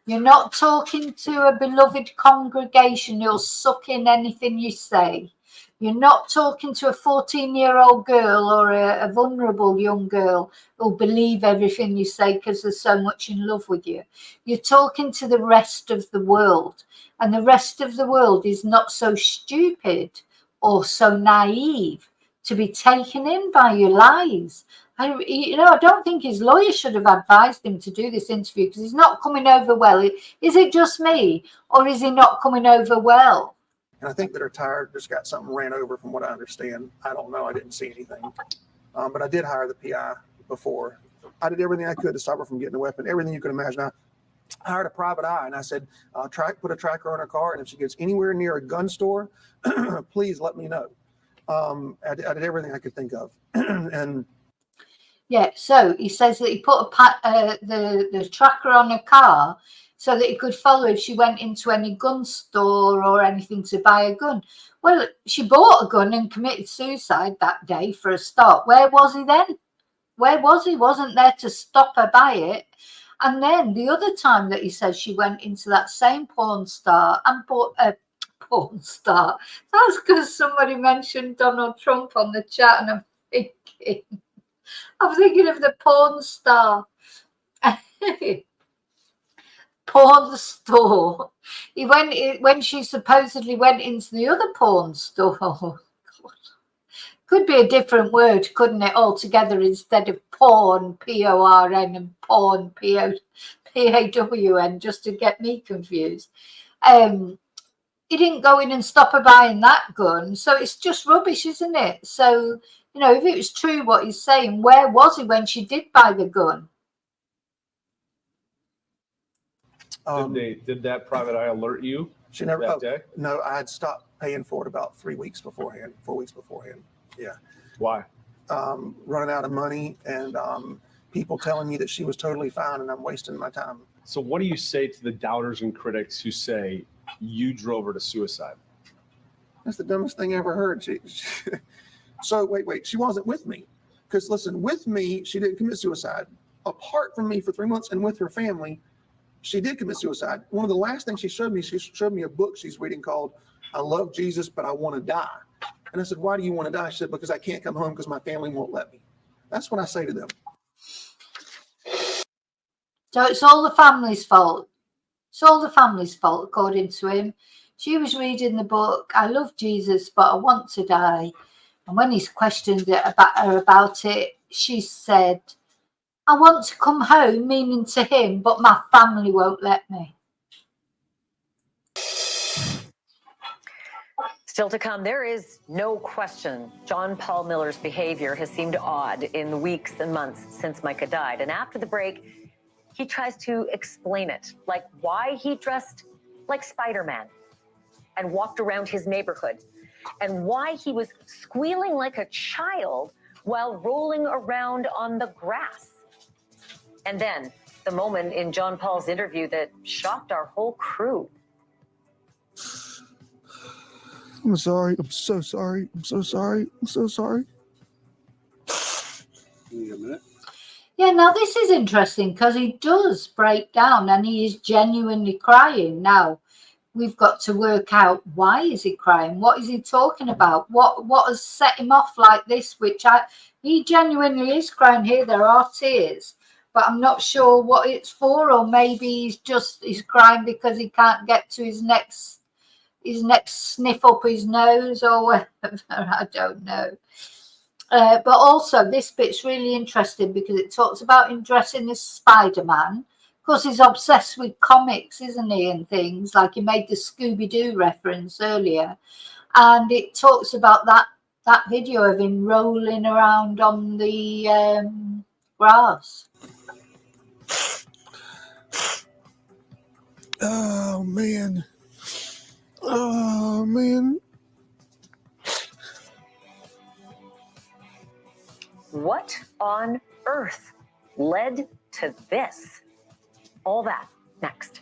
you're not talking to a beloved congregation who'll suck in anything you say. You're not talking to a 14-year-old girl or a vulnerable young girl who'll believe everything you say because they're so much in love with you. You're talking to the rest of the world, and the rest of the world is not so stupid or so naive to be taken in by your lies. I don't think his lawyer should have advised him to do this interview because he's not coming over well. Is it just me, or is he not coming over well? And I think that her tire just got something ran over, from what I understand. I don't know. I didn't see anything. But I did hire the PI before. I did everything I could to stop her from getting a weapon, everything you could imagine. I hired a private eye, and I said, put a tracker on her car, and if she gets anywhere near a gun store, please let me know. I did everything I could think of. And yeah, so he says that he put the tracker on her car so that he could follow if she went into any gun store or anything to buy a gun. Well, she bought a gun and committed suicide that day for a start. Where was he then? Where was he? Wasn't there to stop her by it. And then the other time that he says she went into that same porn star and bought a porn star. That's because somebody mentioned Donald Trump on the chat, and I'm thinking of the porn star. Porn store. He went when she supposedly went into the other porn store. Oh, God. Could be a different word, couldn't it, altogether, instead of porn, P-O-R-N, and porn, P-A-W-N, just to get me confused. He didn't go in and stop her buying that gun, so it's just rubbish, isn't it? So, you know, if it was true what he's saying, where was he when she did buy the gun? Did that private eye alert you? She never. That day? No, I had stopped paying for it about 4 weeks beforehand. Yeah. Why? Running out of money, and people telling me that she was totally fine, and I'm wasting my time. So what do you say to the doubters and critics who say you drove her to suicide? That's the dumbest thing I ever heard. So wait, she wasn't with me. Because listen, with me, she didn't commit suicide. Apart from me for 3 months, and with her family, she did commit suicide. One of the last things she showed me a book she's reading called I Love Jesus, But I Want to Die. And I said, why do you want to die? She said, because I can't come home because my family won't let me. That's what I say to them. So it's all the family's fault. It's all the family's fault, according to him. She was reading the book, I Love Jesus, But I Want to Die. And when he's questioned her about it, she said, I want to come home, meaning to him, but my family won't let me. Still to come, there is no question John Paul Miller's behavior has seemed odd in the weeks and months since Mica died. And after the break, he tries to explain it, like why he dressed like Spider-Man and walked around his neighborhood, and why he was squealing like a child while rolling around on the grass. And then the moment in John Paul's interview that shocked our whole crew. I'm sorry. I'm so sorry. I'm so sorry. I'm so sorry. Give me a minute. Yeah, now this is interesting because he does break down and he is genuinely crying. Now, we've got to work out, why is he crying? What is he talking about? What has set him off like this? He genuinely is crying here. There are tears, but I'm not sure what it's for, or maybe he's crying because he can't get to his next sniff up his nose or whatever. I don't know. But also this bit's really interesting because it talks about him dressing as Spider-Man, Of course, he's obsessed with comics, isn't he, and things. Like he made the Scooby-Doo reference earlier. And it talks about that video of him rolling around on the grass. Oh, man. Oh, man. What on earth led to this? All that next.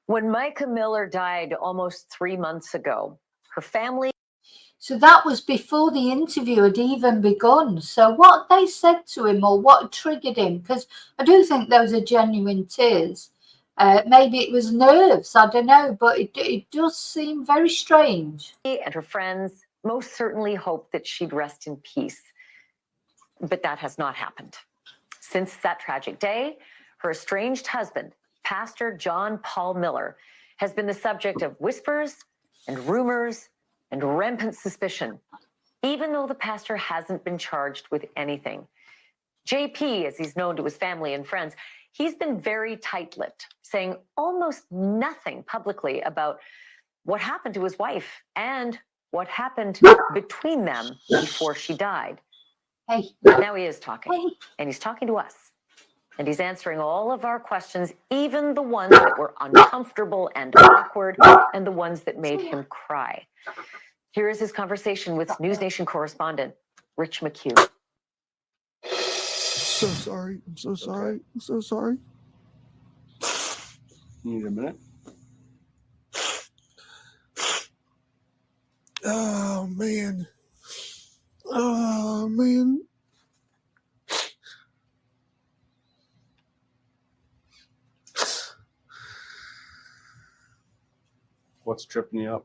When Mica Miller died almost 3 months ago, her family. So that was before the interview had even begun. So what they said to him or what triggered him, because I do think those are genuine tears. Maybe it was nerves, I don't know, but it does seem very strange. And her friends most certainly hoped that she'd rest in peace. But that has not happened. Since that tragic day, her estranged husband, Pastor John Paul Miller, has been the subject of whispers and rumors and rampant suspicion, even though the pastor hasn't been charged with anything. JP, as he's known to his family and friends, he's been very tight-lipped, saying almost nothing publicly about what happened to his wife and what happened between them before she died. Hey. Now he is talking, Hey. and he's talking to us. And he's answering all of our questions, even the ones that were uncomfortable and awkward, and the ones that made him cry. Here is his conversation with News Nation correspondent Rich McHugh. So sorry. I'm so sorry. I'm so sorry. You need a minute? Oh, man. Oh, man. What's tripping you up?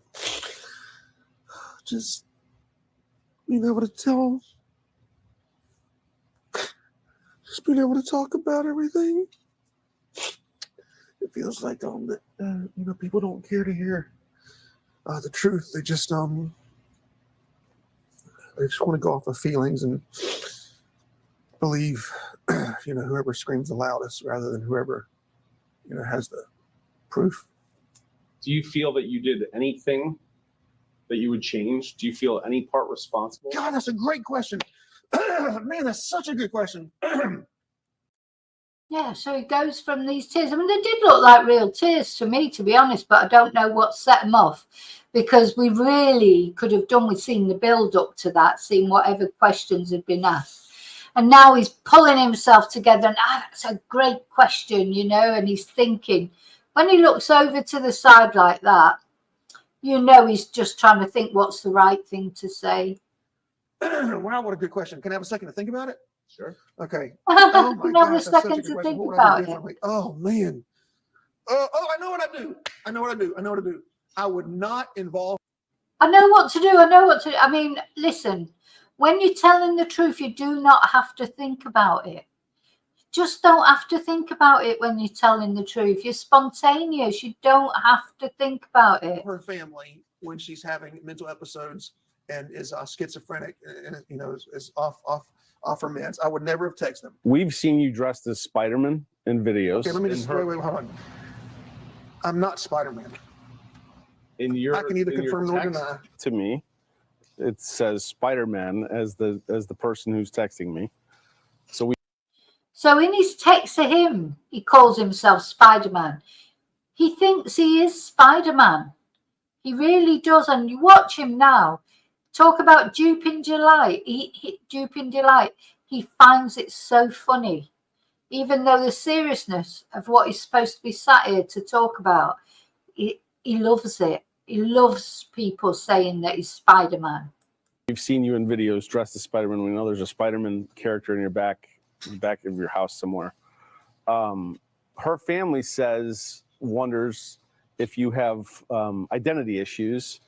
Just being able to tell, just being able to talk about everything. It feels like that people don't care to hear the truth. They just want to go off of feelings and believe whoever screams the loudest rather than whoever has the proof. Do you feel that you did anything that you would change? Do you feel any part responsible? God, that's a great question. Man, that's such a good question. Yeah, so it goes from these tears. I mean, they did look like real tears to me, to be honest, but I don't know what set them off, because we really could have done with seeing the build up to that, seeing whatever questions had been asked. And now he's pulling himself together, and that's a great question, and he's thinking. When he looks over to the side like that, he's just trying to think what's the right thing to say. Wow, what a good question. Can I have a second to think about it? Sure. Okay. Oh my have gosh, a that's such a second good to question. think What would I about do it. differently? Oh, man. I know what I do. I know what to do. I would not involve. I know what to do. I mean, listen, when you're telling the truth, you do not have to think about it. Just don't have to think about it when you're telling the truth. You're spontaneous. You don't have to think about it. Her family, when she's having mental episodes and is schizophrenic and is off her meds, I would never have texted them. We've seen you dressed as Spider-Man in videos. Okay, let me just wait, hold on. I'm not Spider-Man. I can neither confirm nor deny. To me, it says Spider-Man as the person who's texting me. So in his text to him, he calls himself Spider-Man. He thinks he is Spider-Man. He really does. And you watch him now. Talk about duping delight. Duping delight. He finds it so funny. Even though the seriousness of what he's supposed to be sat here to talk about, he loves it. He loves people saying that he's Spider-Man. We've seen you in videos dressed as Spider-Man. We know there's a Spider-Man character in your back of your house somewhere. Her family wonders if you have identity issues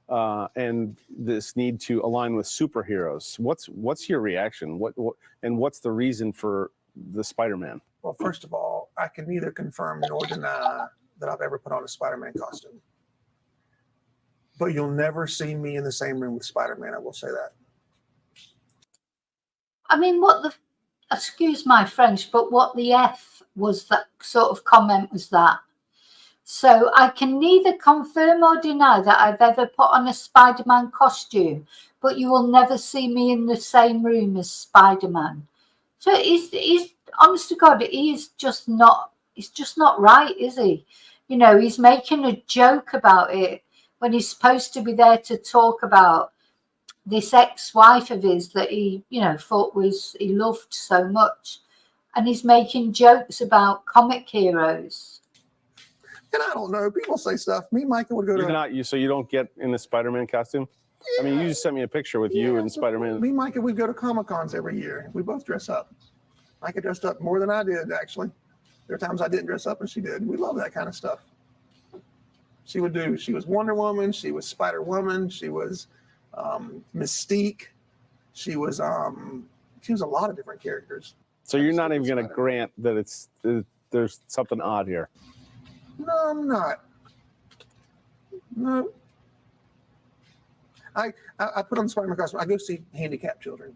and this need to align with superheroes. What's your reaction? What's the reason for the Spider-Man? Well, first of all, I can neither confirm nor deny that I've ever put on a Spider-Man costume. But you'll never see me in the same room with Spider-Man. I will say that. I mean, excuse my French, but what the F was that sort of comment was that? So I can neither confirm or deny that I've ever put on a Spider-Man costume, but you will never see me in the same room as Spider-Man. So he's honest to God, he's just not right, is he? You know, he's making a joke about it when he's supposed to be there to talk about this ex-wife of his that he, you know, thought he loved so much. And he's making jokes about comic heroes. And I don't know. People say stuff. Me and Mica would go to... So you don't get in the Spider-Man costume? Yeah. I mean, you just sent me a picture with you and Spider-Man. Me and Mica would go to Comic-Cons every year. We both dress up. Mica dressed up more than I did, actually. There are times I didn't dress up and she did. We love that kind of stuff. She was Wonder Woman. She was Spider-Woman. She was Mystique. She was a lot of different characters. So you're not even going to grant that there's something odd here? No, I'm not. No. I put on the Spider-Man costume. I go see handicapped children.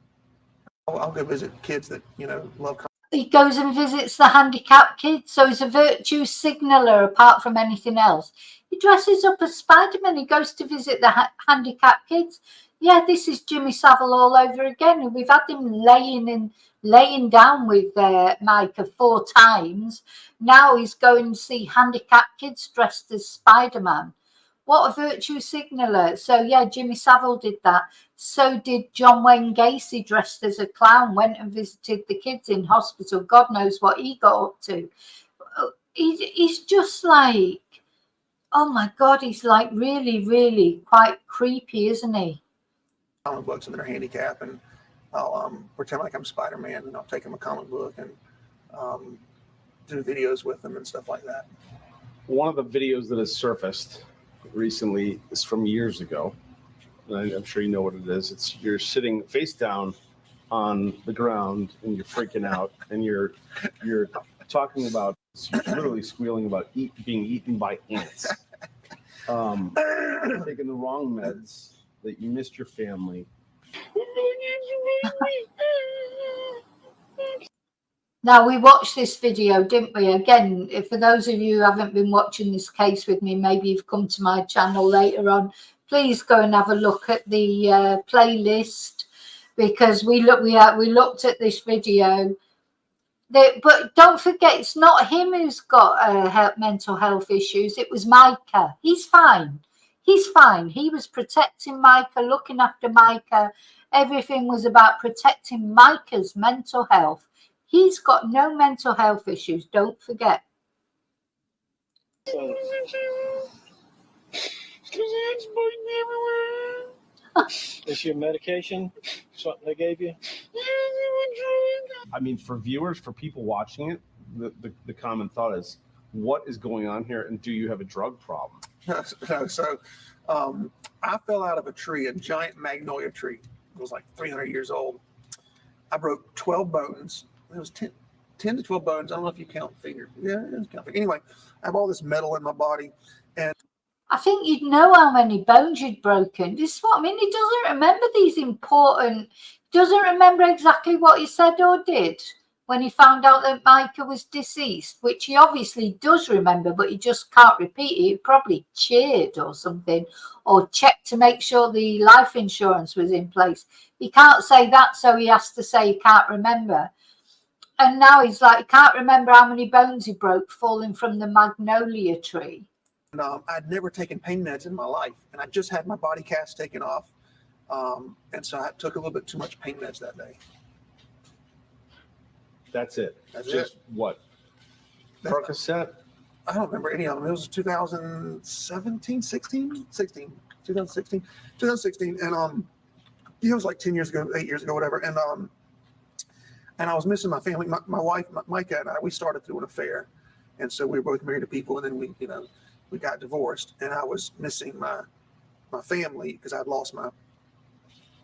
I'll go visit kids that, you know, love comics. He goes and visits the handicapped kids, so he's a virtue signaler apart from anything else. He dresses up as Spider-Man. He goes to visit the handicapped kids. Yeah, this is Jimmy Savile all over again. And we've had him laying down with Mica 4 times. Now he's going to see handicapped kids dressed as Spider-Man. What a virtue signaler. So, yeah, Jimmy Savile did that. So did John Wayne Gacy, dressed as a clown, went and visited the kids in hospital. God knows what he got up to. He's just like, oh, my God, he's like really, really quite creepy, isn't he? Comic books and they're handicapped, and I'll pretend like I'm Spider-Man, and I'll take them a comic book and do videos with them and stuff like that. One of the videos that has surfaced recently is from years ago, and I'm sure you know what it is. You're sitting face down on the ground and you're freaking out, and you're talking about, you're literally squealing about being eaten by ants, taking the wrong meds, that you missed your family. Now, we watched this video, didn't we? Again, for those of you who haven't been watching this case with me, maybe you've come to my channel later on, please go and have a look at the playlist, because we looked at this video. But don't forget, it's not him who's got mental health issues. It was Mica. He's fine. He's fine. He was protecting Mica, looking after Mica. Everything was about protecting Mica's mental health. He's got no mental health issues. Don't forget. Is your medication something they gave you? I mean, for viewers, for people watching it, the common thought is, what is going on here, and do you have a drug problem? So I fell out of a tree, a giant magnolia tree. It was like 300 years old. I broke 12 bones. It was 10 to 12 bones. I don't know if you count fingers. Yeah, it was count fingers. Anyway, I have all this metal in my body. And I think you'd know how many bones you'd broken. This is what I mean. He doesn't remember these important, doesn't remember exactly what he said or did when he found out that Mica was deceased, which he obviously does remember, but he just can't repeat it. He probably cheered or something, or checked to make sure the life insurance was in place. He can't say that, so he has to say he can't remember. And now he's like, he can't remember how many bones he broke falling from the magnolia tree. And I'd never taken pain meds in my life, and I just had my body cast taken off. And so I took a little bit too much pain meds that day. That's it. That's just it. What? Percocet? I don't remember any of them. It was 2017, 2016. And it was like 10 years ago, 8 years ago, whatever. And I was missing my family. My wife, Mica, and I, we started through an affair. And so we were both married to people, and then we got divorced, and I was missing my family because I'd lost my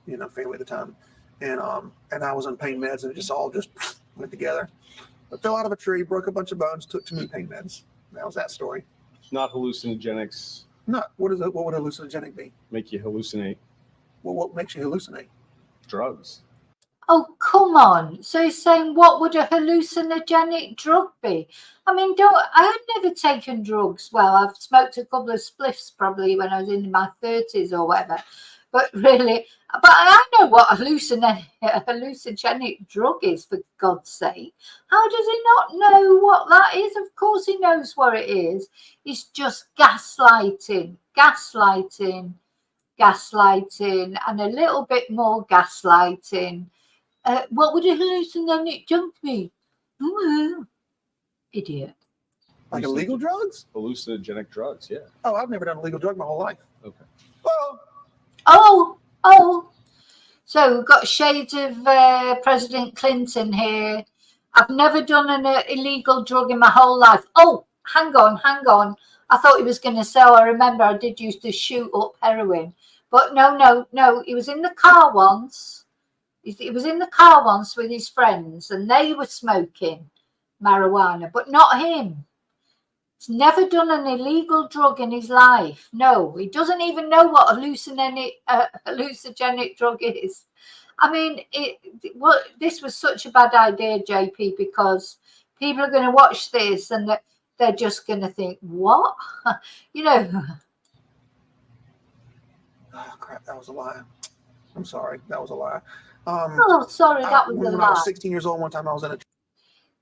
family at the time, and I was on pain meds, and it just all went together. I fell out of a tree, broke a bunch of bones, took too many pain meds. That was that story. Not hallucinogenics. Not what is it? What would hallucinogenic be? Make you hallucinate. Well, what makes you hallucinate? Drugs. Oh, come on. So he's saying, what would a hallucinogenic drug be? I mean, I've never taken drugs. Well, I've smoked a couple of spliffs probably when I was in my 30s or whatever. But really, but I know what a hallucinogenic drug is, for God's sake. How does he not know what that is? Of course he knows what it is. It's just gaslighting, and a little bit more gaslighting. What would a hallucinogenic drug be? Idiot. Like illegal drugs? Hallucinogenic drugs, yeah. Oh, I've never done a legal drug my whole life. Okay. Well, Oh. So we've got shades of President Clinton here. I've never done an illegal drug in my whole life. Oh, hang on. I thought he was going to say, I remember I did used to shoot up heroin. But no. He was in the car once. He was in the car once with his friends, and they were smoking marijuana, but not him. He's never done an illegal drug in his life. No, he doesn't even know what hallucinogenic drug is. I mean, this was such a bad idea, JP, because people are going to watch this and they're just going to think, what? You know. Oh, crap, that was a lie. I'm sorry, that was a lie. Sorry, that was a lie. When I was 16 years old, one time I was in a...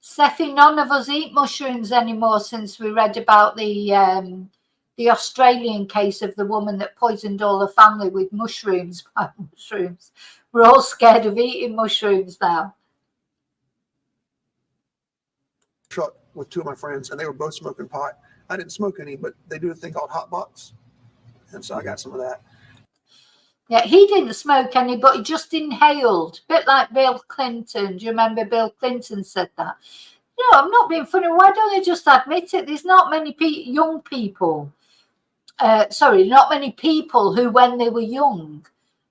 Seffi, none of us eat mushrooms anymore since we read about the Australian case of the woman that poisoned all her family with mushrooms. We're all scared of eating mushrooms now. Truck with two of my friends, and they were both smoking pot. I didn't smoke any, but they do a thing called hot box, and so I got some of that. Yeah, he didn't smoke any, but he just inhaled. A bit like Bill Clinton. Do you remember Bill Clinton said that? No, I'm not being funny. Why don't they just admit it? There's not many young people. Not many people who, when they were young,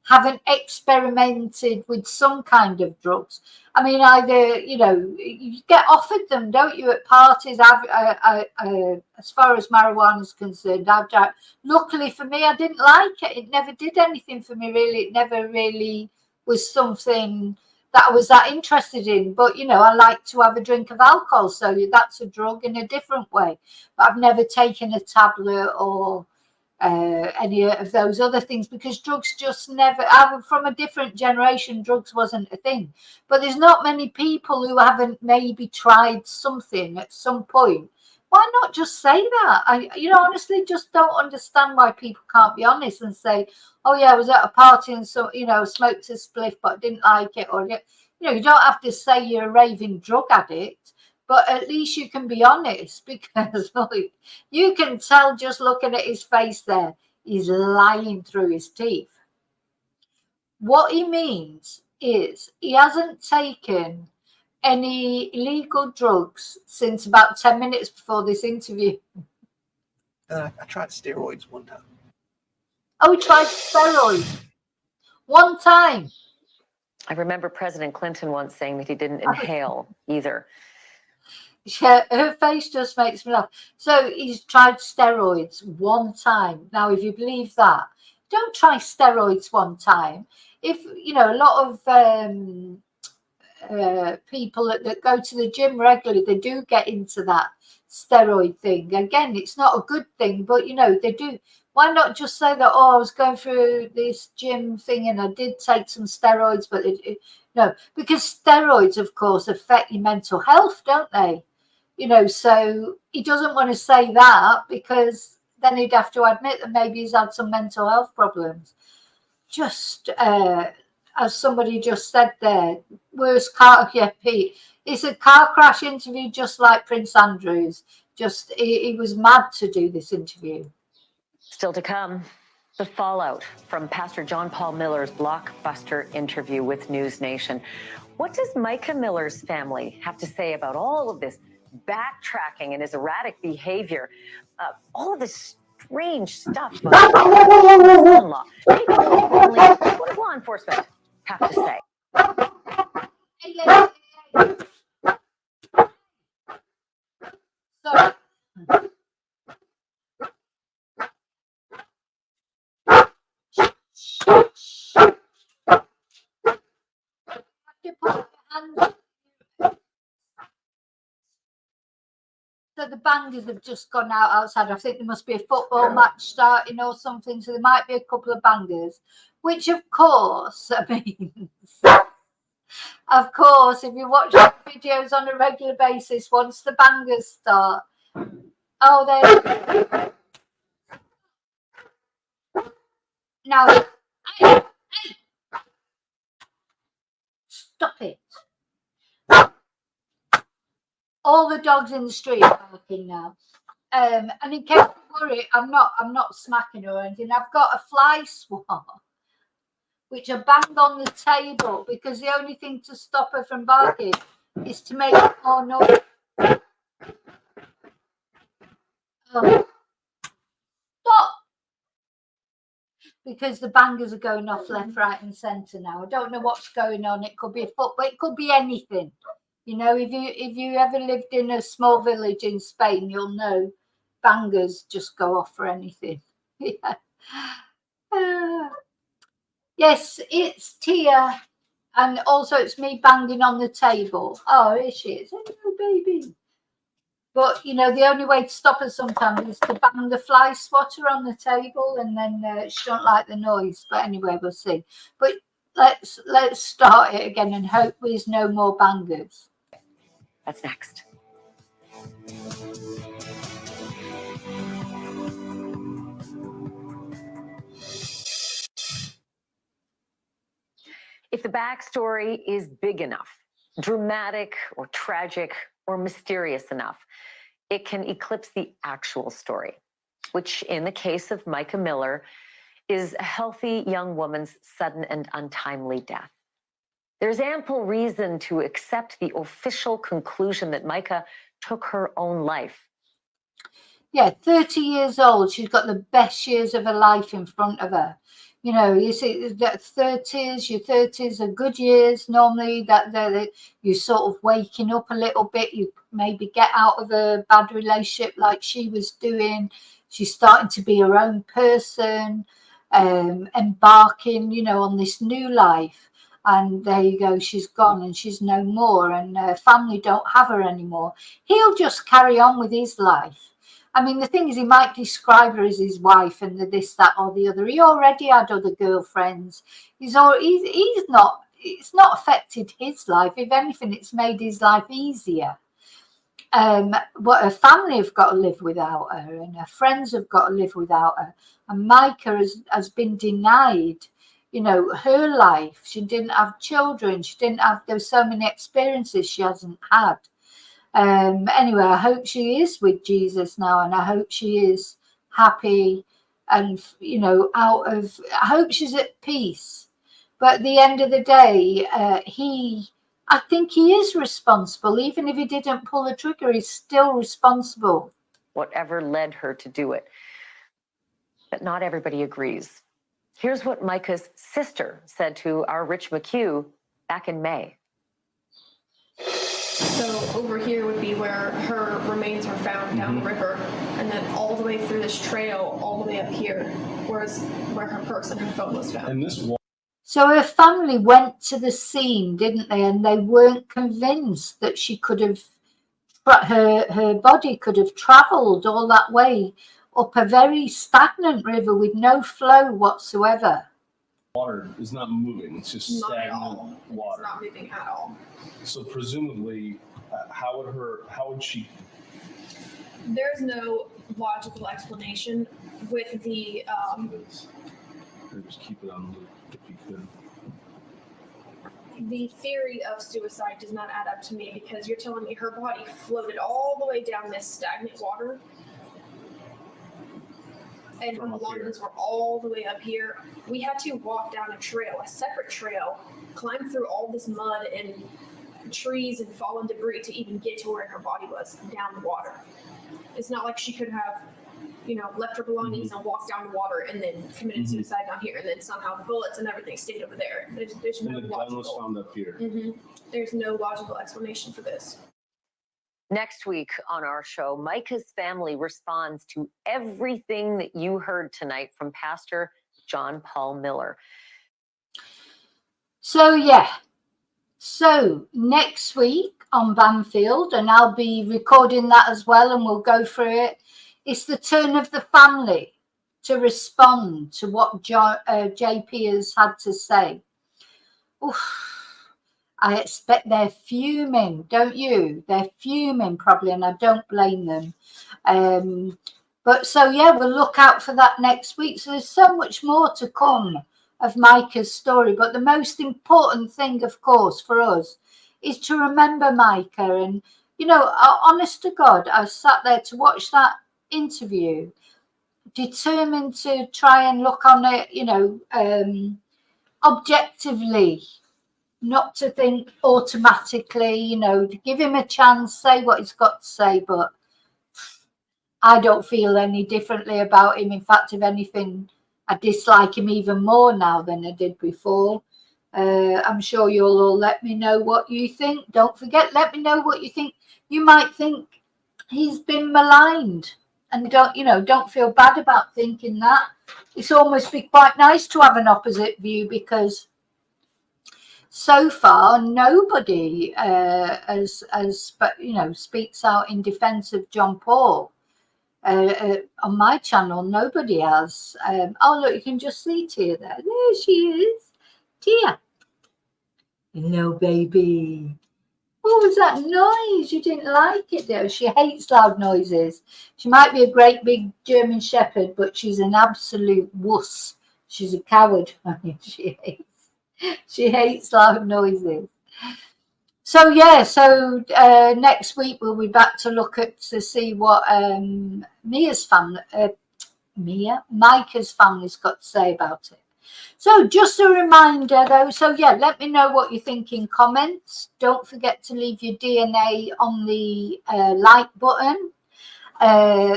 haven't experimented with some kind of drugs. I mean, either, you get offered them, don't you, at parties? As far as marijuana is concerned, I've tried. Luckily for me, I didn't like it. It never did anything for me, really. It never really was something that I was that interested in. But, I like to have a drink of alcohol, so that's a drug in a different way. But I've never taken a tablet or any of those other things, because drugs just never, I'm from a different generation, drugs wasn't a thing. But there's not many people who haven't maybe tried something at some point. Why not just say that? I honestly just don't understand why people can't be honest and say, oh yeah, I was at a party and so smoked a spliff but didn't like it. Or you don't have to say you're a raving drug addict. But at least you can be honest, because you can tell just looking at his face there, he's lying through his teeth. What he means is he hasn't taken any illegal drugs since about 10 minutes before this interview. I tried steroids one time. Oh, he tried steroids one time. I remember President Clinton once saying that he didn't inhale either. Yeah, her face just makes me laugh. So he's tried steroids one time. Now, if you believe that, don't try steroids one time. If, a lot of people that go to the gym regularly, they do get into that steroid thing. Again, it's not a good thing, but, they do. Why not just say that, I was going through this gym thing and I did take some steroids, but no, because steroids, of course, affect your mental health, don't they? So he doesn't want to say that, because then he'd have to admit that maybe he's had some mental health problems. Just as somebody just said there, Pete, it's a car crash interview just like Prince Andrew's. Just he was mad to do this interview. Still to come, the fallout from Pastor John Paul Miller's blockbuster interview with News Nation. What does Mica Miller's family have to say about all of this backtracking and his erratic behavior? All of this strange stuff. Son-in-law. Maybe more importantly, what does law enforcement have to say? Sorry. bangers have just gone out outside. I think there must be a football match starting or something, so there might be a couple of bangers, which of course means, of course, if you watch videos on a regular basis, once the bangers start, oh, there. Now, hey, stop it. All the dogs in the street are barking now. And in case you worry, I'm not smacking her or anything. I've got a fly swat, which I banged on the table because the only thing to stop her from barking is to make more noise. Oh. Stop! Because the bangers are going off left, right, and centre now. I don't know what's going on. It could be a football. It could be anything. You know, if you ever lived in a small village in Spain, you'll know bangers just go off for anything. Yeah. Yes, it's Tia, and also it's me banging on the table. Oh, here she is. Hello, baby. But, you know, the only way to stop her sometimes is to bang the fly swatter on the table, and then she don't like the noise. But anyway, we'll see. But let's start it again and hope there's no more bangers. That's next. If the backstory is big enough, dramatic or tragic or mysterious enough, it can eclipse the actual story, which in the case of Mica Miller is a healthy young woman's sudden and untimely death. There's ample reason to accept the official conclusion that Mica took her own life. Yeah, 30 years old. She's got the best years of her life in front of her. You know, you see that 30s, your 30s are good years normally, that you're sort of waking up a little bit. You maybe get out of a bad relationship like she was doing. She's starting to be her own person, embarking, you know, on this new life. And there you go, she's gone and she's no more, and her family don't have her anymore. He'll just carry on with his life. I mean, the thing is, he might describe her as his wife and the this, that, or the other. He already had other girlfriends. He's not. It's not affected his life. If anything, it's made his life easier. What her family have got to live without her, and her friends have got to live without her. And Mica has been denied, you know, her life. She didn't have children. She didn't have. There's so many experiences she hasn't had. Anyway, I hope she is with Jesus now, and I hope she is happy and, you know, I hope she's at peace. But at the end of the day, I think he is responsible. Even if he didn't pull the trigger, he's still responsible. Whatever led her to do it. But not everybody agrees. Here's what Mica's sister said to our Rich McHugh back in May. So over here would be where her remains were found down the river, and then all the way through this trail, all the way up here, where her purse and her phone was found. And this So her family went to the scene, didn't they? And they weren't convinced that she could have, her body could have travelled all that way up a very stagnant river with no flow whatsoever. Water is not moving; it's just not stagnant at all. water. It's not moving at all. So presumably, how would she? There's no logical explanation with the. Just keep it on loop if you could. The theory of suicide does not add up to me, because you're telling me her body floated all the way down this stagnant water, and her belongings were all the way up here. We had to walk down a separate trail, climb through all this mud and trees and fallen debris to even get to where her body was, down the water. It's not like she could have, you know, left her belongings and walked down the water and then committed suicide down here, and then somehow the bullets and everything stayed over there. There's no And the gun was found up here. There's no logical explanation for this. Next week on our show, Mica's family responds to everything that you heard tonight from Pastor John Paul Miller. So, yeah. So next week on Banfield, and I'll be recording that as well, and we'll go through it. It's the turn of the family to respond to what JP has had to say. Oof, I expect they're fuming, don't you? They're fuming probably, and I don't blame them. But so, yeah, we'll look out for that next week. So there's so much more to come of Mica's story. But the most important thing, of course, for us is to remember Mica. And, you know, honest to God, I sat there to watch that interview, determined to try and look on it, you know, objectively, not to think automatically, you know, to give him a chance, say what he's got to say. But I don't feel any differently about him. In fact, if anything, I dislike him even more now than I did before. I'm sure you'll all let me know what you think. Don't forget, let me know what you think. You might think he's been maligned, and don't feel bad about thinking that. It's almost be quite nice to have an opposite view, because so far nobody has speaks out in defense of John Paul. On my channel, nobody has. Oh, look, you can just see Tia there. There she is. Tia. Hello, baby. What was that noise? You didn't like it, though. She hates loud noises. She might be a great big German Shepherd, but she's an absolute wuss. She's a coward. She hates loud noises. So yeah, next week we'll be back to see what Mica's family's got to say about it. So just a reminder though, so yeah, let me know what you think in comments. Don't forget to leave your DNA on the like button.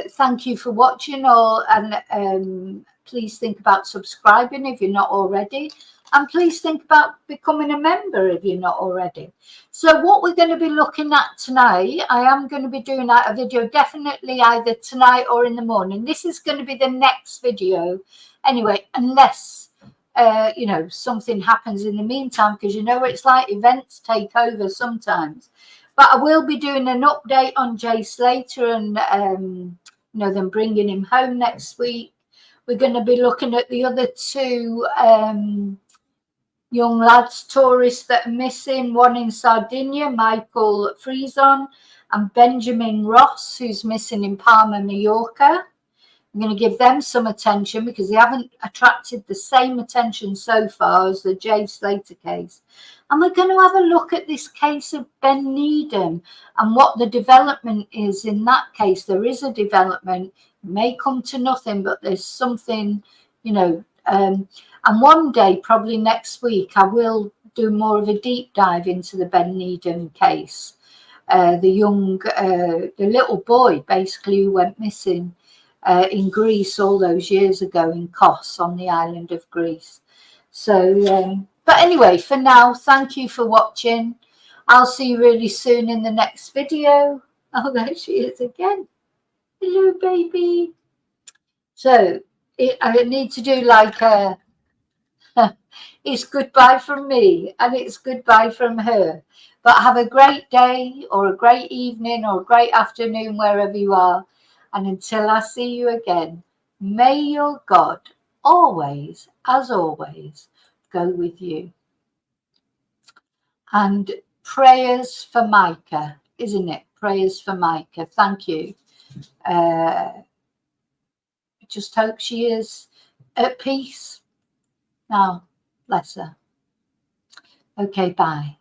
Thank you for watching all, and please think about subscribing if you're not already. And please think about becoming a member if you're not already. So what we're going to be looking at tonight, I am going to be doing a video definitely either tonight or in the morning. This is going to be the next video anyway, unless, something happens in the meantime, because you know what it's like, events take over sometimes. But I will be doing an update on Jay Slater and, them bringing him home next week. We're going to be looking at the other two young lads, tourists that are missing, one in Sardinia, Michael Frieson, and Benjamin Ross, who's missing in Palma, Mallorca. I'm going to give them some attention because they haven't attracted the same attention so far as the Jay Slater case. And we're going to have a look at this case of Ben Needham and what the development is in that case. There is a development. It may come to nothing, but there's something, and one day, probably next week, I will do more of a deep dive into the Ben Needham case. The little boy, basically, who went missing in Greece all those years ago in Kos on the island of Greece. So, but anyway, for now, thank you for watching. I'll see you really soon in the next video. Oh, there she is again. Hello, baby. So, I need to do like a... It's goodbye from me and it's goodbye from her. But have a great day or a great evening or a great afternoon wherever you are. And until I see you again, may your God always, as always, go with you. And prayers for Mica, isn't it? Prayers for Mica. Thank you. Just hope she is at peace. Now, bless her. Okay, bye.